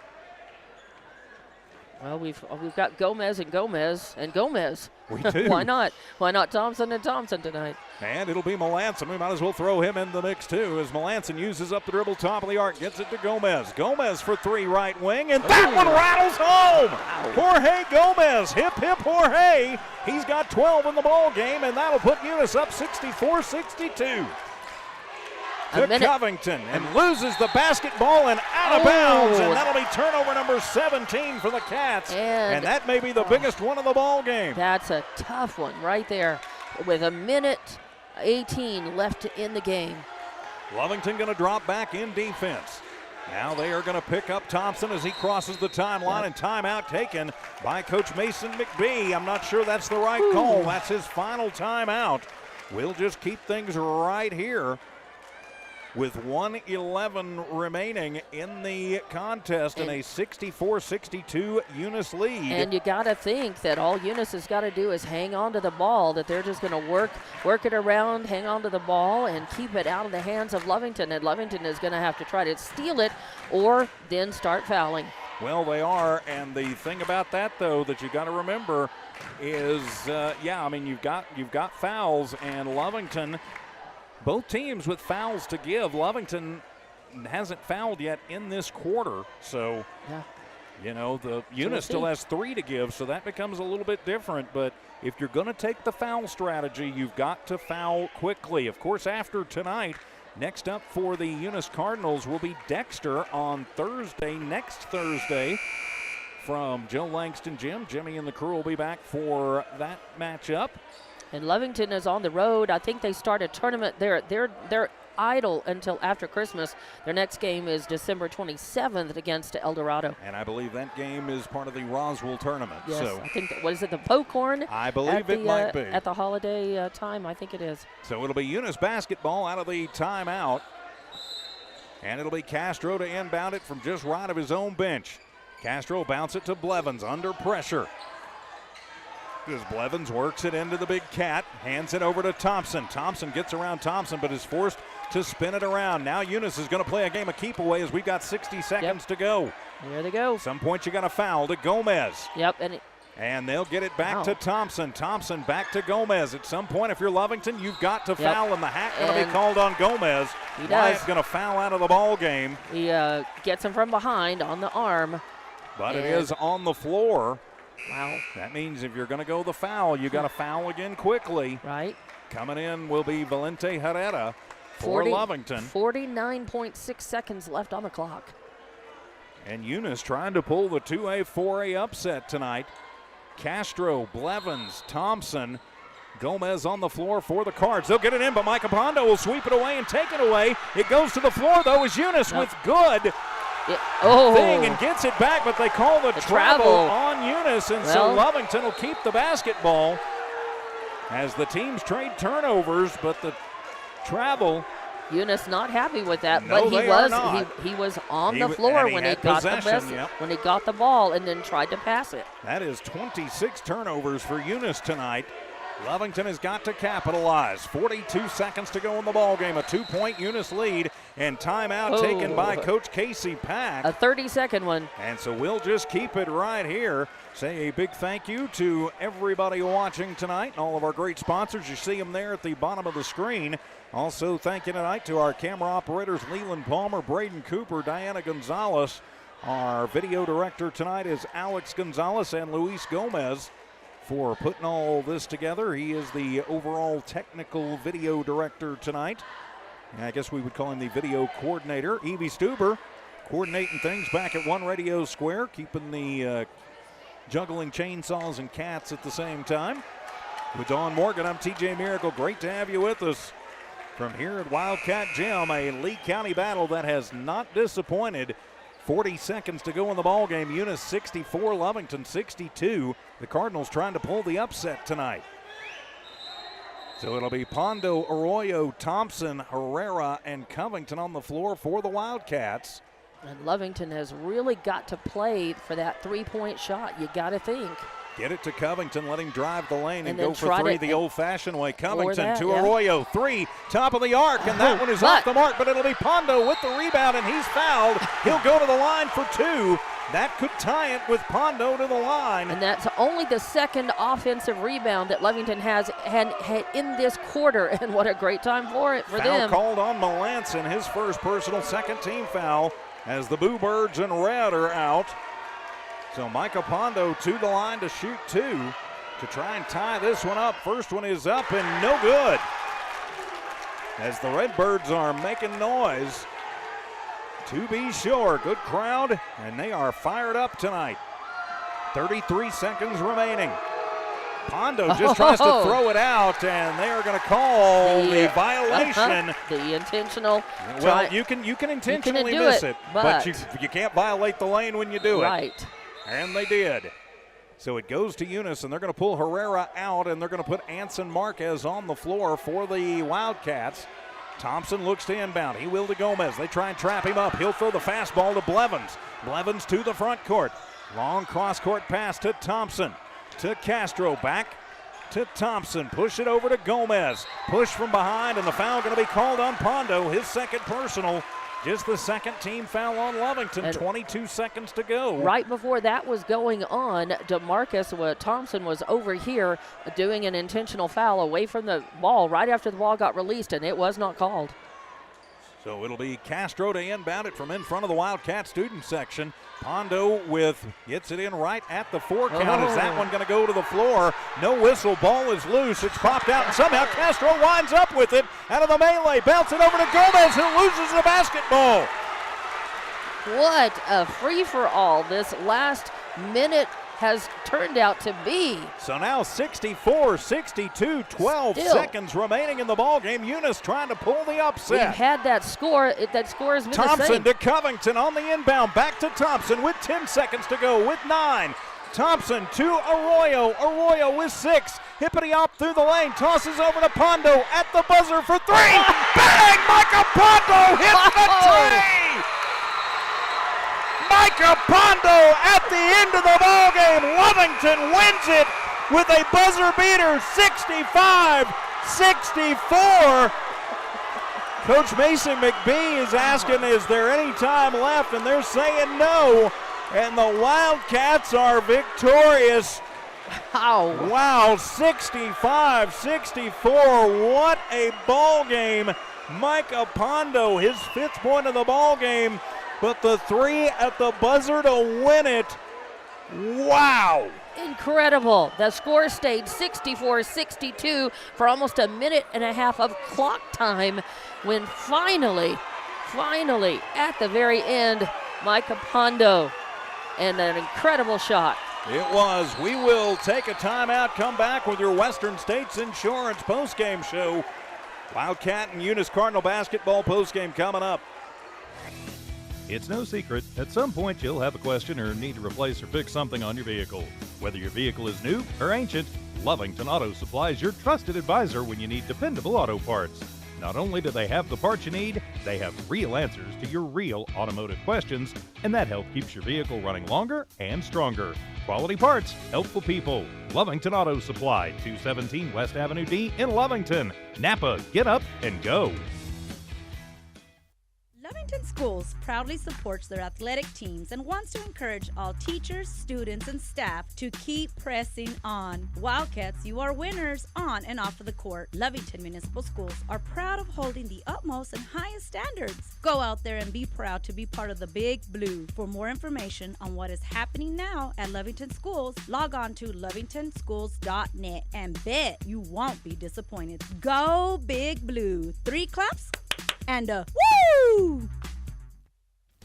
[SPEAKER 2] Well, we've got Gomez and Gomez and Gomez.
[SPEAKER 1] We do.
[SPEAKER 2] Why not? Why not Thompson and Thompson tonight?
[SPEAKER 1] And it'll be Melanson. We might as well throw him in the mix too as Melanson uses up the dribble, top of the arc, gets it to Gomez. Gomez for three, right wing, and that one rattles home. Jorge Gomez, hip, hip, Jorge. He's got 12 in the ball game, and that'll put Eunice up 64-62. To Covington, and loses the basketball and out of bounds, and that'll be turnover number 17 for the Cats, and that may be the biggest one of the ball game.
[SPEAKER 2] That's a tough one right there with 1:18 left in the game.
[SPEAKER 1] Lovington going to drop back in defense. Now they are going to pick up Thompson as he crosses the timeline, and timeout taken by Coach Mason McBee. I'm not sure that's the right call. That's his final timeout. We'll just keep things right here with 1:11 remaining in the contest and a 64-62 Eunice lead.
[SPEAKER 2] And you got to think that all Eunice has got to do is hang on to the ball, that they're just going to work it around, hang on to the ball, and keep it out of the hands of Lovington. And Lovington is going to have to try to steal it or then start fouling.
[SPEAKER 1] Well, they are, and the thing about that, though, that you got to remember is, you've got fouls, and Lovington, both teams with fouls to give. Lovington hasn't fouled yet in this quarter, so the Eunice still has 3 to give, so that becomes a little bit different. But if you're going to take the foul strategy, you've got to foul quickly. Of course, after tonight, next up for the Eunice Cardinals will be Dexter on next Thursday. From Joe Langston Gym. Jimmy and the crew will be back for that matchup.
[SPEAKER 2] And Lovington is on the road. I think they start a tournament. They're idle until after Christmas. Their next game is December 27th against El Dorado.
[SPEAKER 1] And I believe that game is part of the Roswell tournament.
[SPEAKER 2] Yes,
[SPEAKER 1] so
[SPEAKER 2] I think what is it, the Pocorn?
[SPEAKER 1] I believe it might be
[SPEAKER 2] at the holiday time. I think it is.
[SPEAKER 1] So it'll be Eunice basketball out of the timeout, and it'll be Castro to inbound it from just right of his own bench. Castro bounce it to Blevins under pressure. As Blevins works it into the big cat, hands it over to Thompson. Thompson gets around Thompson, but is forced to spin it around. Now Eunice is going to play a game of keep away as we've got 60 seconds to go.
[SPEAKER 2] There they go.
[SPEAKER 1] Some point you got a foul to Gomez.
[SPEAKER 2] Yep, and
[SPEAKER 1] And they'll get it back to Thompson. Thompson back to Gomez. At some point, if you're Lovington, you've got to foul, and the hat going to be called on Gomez. Wyatt's going to foul out of the ball game.
[SPEAKER 2] He gets him from behind on the arm.
[SPEAKER 1] But it is on the floor.
[SPEAKER 2] Wow.
[SPEAKER 1] That means if you're going to go the foul, you got to foul again quickly.
[SPEAKER 2] Right.
[SPEAKER 1] Coming in will be Valente Herrera for Lovington.
[SPEAKER 2] 49.6 seconds left on the clock.
[SPEAKER 1] And Eunice trying to pull the 2A, 4A upset tonight. Castro, Blevins, Thompson, Gomez on the floor for the Cards. They'll get it in, but Micah Pondo will sweep it away and take it away. It goes to the floor, though, as Eunice with good thing and gets it back, but they call the travel on Eunice, and so Lovington will keep the basketball as the teams trade turnovers, but the travel.
[SPEAKER 2] Eunice not happy with that,
[SPEAKER 1] No,
[SPEAKER 2] but he was on the floor when he got when he got the ball and then tried to pass it.
[SPEAKER 1] That is 26 turnovers for Eunice tonight. Lovington has got to capitalize. 42 seconds to go in the ball game. A 2-point Eunice lead, and timeout taken by Coach Casey Pack.
[SPEAKER 2] A 30-second one.
[SPEAKER 1] And so we'll just keep it right here. Say a big thank you to everybody watching tonight and all of our great sponsors. You see them there at the bottom of the screen. Also, thank you tonight to our camera operators, Leland Palmer, Braden Cooper, Diana Gonzalez. Our video director tonight is Alex Gonzalez, and Luis Gomez for putting all this together. He is the overall technical video director tonight. I guess we would call him the video coordinator. Evie Stuber coordinating things back at One Radio Square, keeping the juggling chainsaws and cats at the same time. With Dawn Morgan, I'm TJ Miracle. Great to have you with us from here at Wildcat Gym, a Lee County battle that has not disappointed. 40 seconds to go in the ball game. Eunice 64, Lovington 62. The Cardinals trying to pull the upset tonight. So it'll be Pondo, Arroyo, Thompson, Herrera, and Covington on the floor for the Wildcats.
[SPEAKER 2] And Lovington has really got to play for that three-point shot, you got to think.
[SPEAKER 1] Get it to Covington, let him drive the lane and go for three the old-fashioned way. Covington to Arroyo, three, top of the arc, and that one is off the mark, but it'll be Pondo with the rebound, and he's fouled. He'll go to the line for two. That could tie it with Pondo to the line.
[SPEAKER 2] And that's only the second offensive rebound that Lovington has had in this quarter, and what a great time for them.
[SPEAKER 1] Foul called on Melanson, his first personal, second-team foul, as the Boo Birds and Red are out. So Micah Pondo to the line to shoot two to try and tie this one up. First one is up and no good, as the Redbirds are making noise. To be sure, good crowd, and they are fired up tonight. 33 seconds remaining. Pondo just tries to throw it out, and they are going to call the violation.
[SPEAKER 2] The intentional.
[SPEAKER 1] Well, you can intentionally miss it, but you can't violate the lane when you do it.
[SPEAKER 2] Right.
[SPEAKER 1] And they did. So it goes to Eunice, and they're going to pull Herrera out, and they're going to put Anson Marquez on the floor for the Wildcats. Thompson looks to inbound. He will to Gomez. They try and trap him up. He'll throw the fastball to Blevins. Blevins to the front court. Long cross-court pass to Thompson. To Castro. Back to Thompson. Push it over to Gomez. Push from behind, and the foul going to be called on Pondo. His second personal. Just the second team foul on Lovington. And 22 seconds to go.
[SPEAKER 2] Right before that was going on, DeMarcus Thompson was over here doing an intentional foul away from the ball right after the ball got released, and it was not called.
[SPEAKER 1] So it'll be Castro to inbound it from in front of the Wildcat student section. Pondo gets it in right at the 4 count. Is that one going to go to the floor? No whistle. Ball is loose. It's popped out, and somehow Castro winds up with it out of the melee. Bounce it over to Gomez, who loses the basketball.
[SPEAKER 2] What a free-for-all this last minute has turned out to be.
[SPEAKER 1] So now 64-62, 12 seconds remaining in the ball game. Eunice trying to pull the upset.
[SPEAKER 2] We've had that score. That score has been
[SPEAKER 1] Thompson
[SPEAKER 2] the same.
[SPEAKER 1] to Covington on the inbound. Back to Thompson with 10 seconds to go with 9. Thompson to Arroyo. Arroyo with 6. Hippity-hop through the lane. Tosses over to Pondo at the buzzer for 3. Bang! Micah Pondo hits the three! Micah Pondo at the end of the ball game. Lovington wins it with a buzzer beater, 65-64. Coach Mason McBee is asking, is there any time left? And they're saying no. And the Wildcats are victorious
[SPEAKER 2] Wow.
[SPEAKER 1] Wow, 65-64. What a ball game. Micah Pondo, his 5th point of the ball game, but the 3 at the buzzer to win it. Wow.
[SPEAKER 2] Incredible. The score stayed 64-62 for almost a minute and a half of clock time when finally, at the very end, Micah Pondo, and an incredible shot.
[SPEAKER 1] It was. We will take a timeout, come back with your Western States Insurance postgame show. Wildcat and Eunice Cardinal basketball postgame coming up.
[SPEAKER 4] It's no secret, at some point you'll have a question or need to replace or fix something on your vehicle. Whether your vehicle is new or ancient, Lovington Auto Supply is your trusted advisor when you need dependable auto parts. Not only do they have the parts you need, they have real answers to your real automotive questions, and that help keeps your vehicle running longer and stronger. Quality parts, helpful people. Lovington Auto Supply, 217 West Avenue D in Lovington. Napa, get up and go.
[SPEAKER 7] Lovington Schools proudly supports their athletic teams and wants to encourage all teachers, students, and staff to keep pressing on. Wildcats, you are winners on and off of the court. Lovington Municipal Schools are proud of holding the utmost and highest standards. Go out there and be proud to be part of the Big Blue. For more information on what is happening now at Lovington Schools, log on to lovingtonschools.net and bet you won't be disappointed. Go Big Blue. 3 claps and a woo!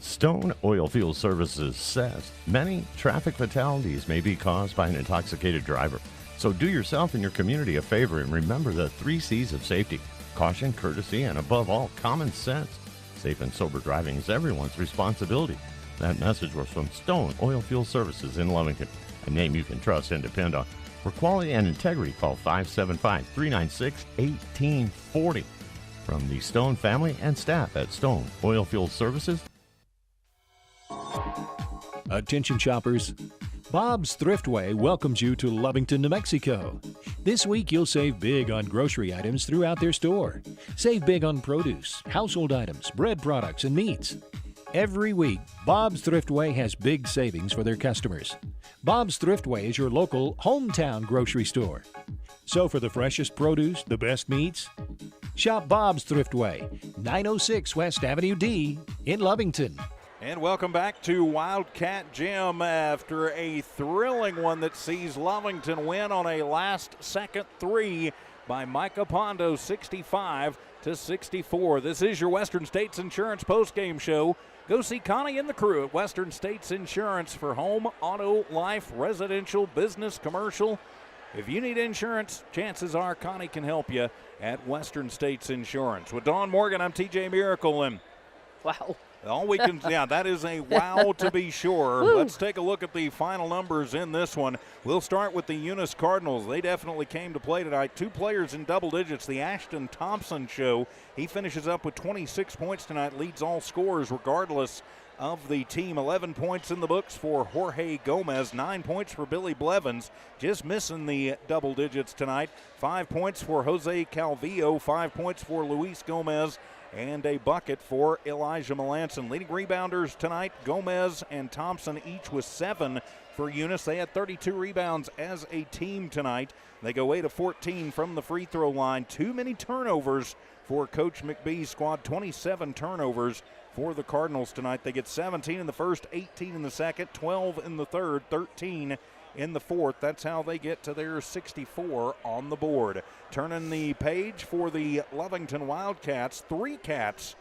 [SPEAKER 8] Stone Oilfield Services says many traffic fatalities may be caused by an intoxicated driver. So do yourself and your community a favor and remember the 3 C's of safety: caution, courtesy, and above all, common sense. Safe and sober driving is everyone's responsibility. That message was from Stone Oilfield Services in Lovington, a name you can trust and depend on. For quality and integrity, call 575-396-1840. From the Stone family and staff at Stone Oilfield Services.
[SPEAKER 3] Attention shoppers, Bob's Thriftway welcomes you to Lovington, New Mexico. This week you'll save big on grocery items throughout their store. Save big on produce, household items, bread products, and meats. Every week, Bob's Thriftway has big savings for their customers. Bob's Thriftway is your local hometown grocery store. So for the freshest produce, the best meats, shop Bob's Thriftway, 906 West Avenue D in Lovington.
[SPEAKER 1] And welcome back to Wildcat Gym after a thrilling one that sees Lovington win on a last-second 3 by Micah Pondo, 65-64. This is your Western States Insurance postgame show. Go see Connie and the crew at Western States Insurance for home, auto, life, residential, business, commercial. If you need insurance, chances are Connie can help you at Western States Insurance. With Dawn Morgan, I'm TJ Miracle, and
[SPEAKER 2] Wow.
[SPEAKER 1] all we can, yeah, that is a wow to be sure.
[SPEAKER 2] Woo.
[SPEAKER 1] Let's take a look at the final numbers in this one. We'll start with the Eunice Cardinals. They definitely came to play tonight. 2 players in double digits. The Ashton Thompson show. He finishes up with 26 points tonight, leads all scorers regardless of the team. 11 points in the books for Jorge Gomez, 9 points for Billy Blevins, just missing the double digits tonight. 5 points for Jose Calvillo, 5 points for Luis Gomez, and a bucket for Elijah Melanson. Leading rebounders tonight, Gomez and Thompson each with 7 for Eunice. They had 32 rebounds as a team tonight. They go 8 of 14 from the free throw line. Too many turnovers for Coach McBee's squad, 27 turnovers for the Cardinals tonight. They get 17 in the first, 18 in the second, 12 in the third, 13 in the fourth. That's how they get to their 64 on the board. Turning the page for the Lovington Wildcats, 3 Cats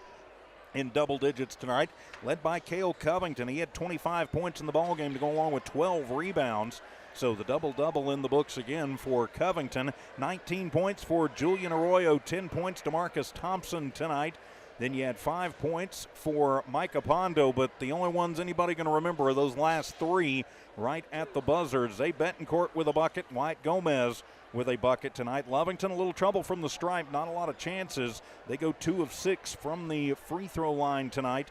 [SPEAKER 1] in double digits tonight, led by Cale Covington. He had 25 points in the ballgame to go along with 12 rebounds. So the double-double in the books again for Covington. 19 points for Julian Arroyo, 10 points to Marcus Thompson tonight. Then you had 5 points for Micah Pondo, but the only ones anybody going to remember are those last 3 right at the buzzers. Zay Betancourt with a bucket, Wyatt Gomez with a bucket tonight. Lovington a little trouble from the stripe, not a lot of chances. They go 2 of 6 from the free throw line tonight.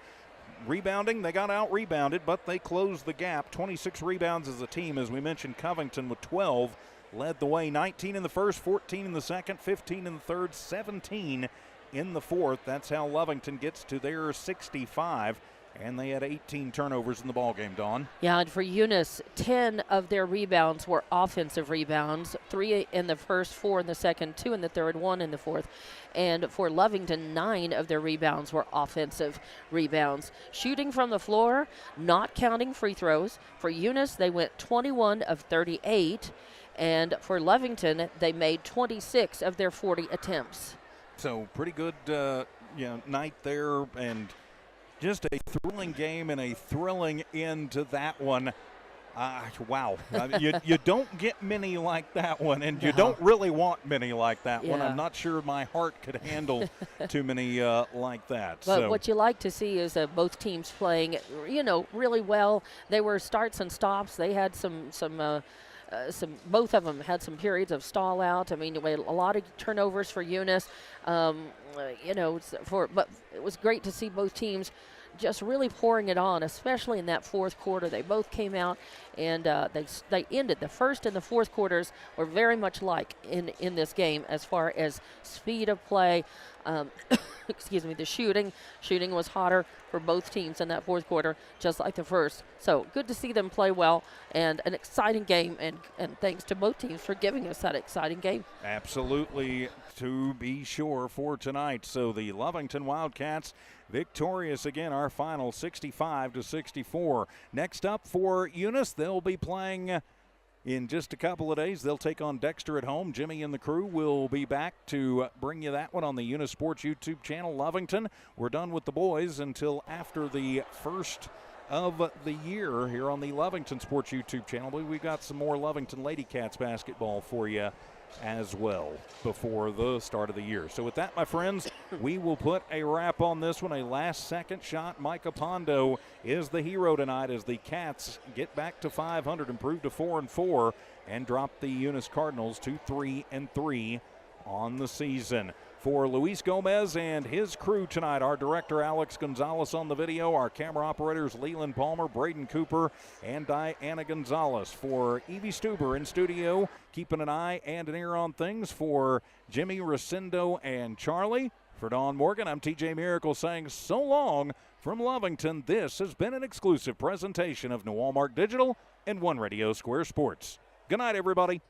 [SPEAKER 1] Rebounding, they got out-rebounded, but they closed the gap. 26 rebounds as a team, as we mentioned. Covington with 12 led the way. 19 in the first, 14 in the second, 15 in the third, 17 in the fourth. That's how Lovington gets to their 65. and they had 18 turnovers in the ballgame, Dawn.
[SPEAKER 2] Yeah, and for Eunice, 10 of their rebounds were offensive rebounds, 3 in the first, 4 in the second, 2 in the third, 1 in the fourth. And for Lovington, 9 of their rebounds were offensive rebounds. Shooting from the floor, not counting free throws. For Eunice, they went 21 of 38. And for Lovington, they made 26 of their 40 attempts.
[SPEAKER 1] So pretty good night there, and just a thrilling game and a thrilling end to that one. Wow. You don't get many like that one, and you don't really want many like that one. I'm not sure my heart could handle too many like that.
[SPEAKER 2] But what you like to see is both teams playing, really well. They were starts and stops. They had both of them had some periods of stall out. I mean, we had a lot of turnovers for Eunice. But it was great to see both teams just really pouring it on, especially in that fourth quarter. They both came out and they ended. The first and the fourth quarters were very much like in this game as far as speed of play. The shooting was hotter for both teams in that fourth quarter, just like the first. So good to see them play well, and an exciting game, and thanks to both teams for giving us that exciting game.
[SPEAKER 1] Absolutely, to be sure, for tonight. So the Lovington Wildcats victorious again, our final 65-64. Next up for Eunice, they'll be playing in just a couple of days. They'll take on Dexter at home. Jimmy and the crew will be back to bring you that one on the Eunice Sports YouTube channel. Lovington, we're done with the boys until after the first of the year here on the Lovington Sports YouTube channel. We've got some more Lovington Lady Cats basketball for you as well before the start of the year. So with that, my friends, we will put a wrap on this one. A last-second shot. Micah Pondo is the hero tonight as the Cats get back to 500, improve to 4-4, and drop the Eunice Cardinals to 3-3 on the season. For Luis Gomez and his crew tonight, our director Alex Gonzalez on the video, our camera operators Leland Palmer, Braden Cooper, and Diana Gonzalez. For Evie Stuber in studio, keeping an eye and an ear on things for Jimmy Rosendo and Charlie. For Dawn Morgan, I'm TJ Miracle saying so long from Lovington. This has been an exclusive presentation of New Walmart Digital and One Radio Square Sports. Good night, everybody.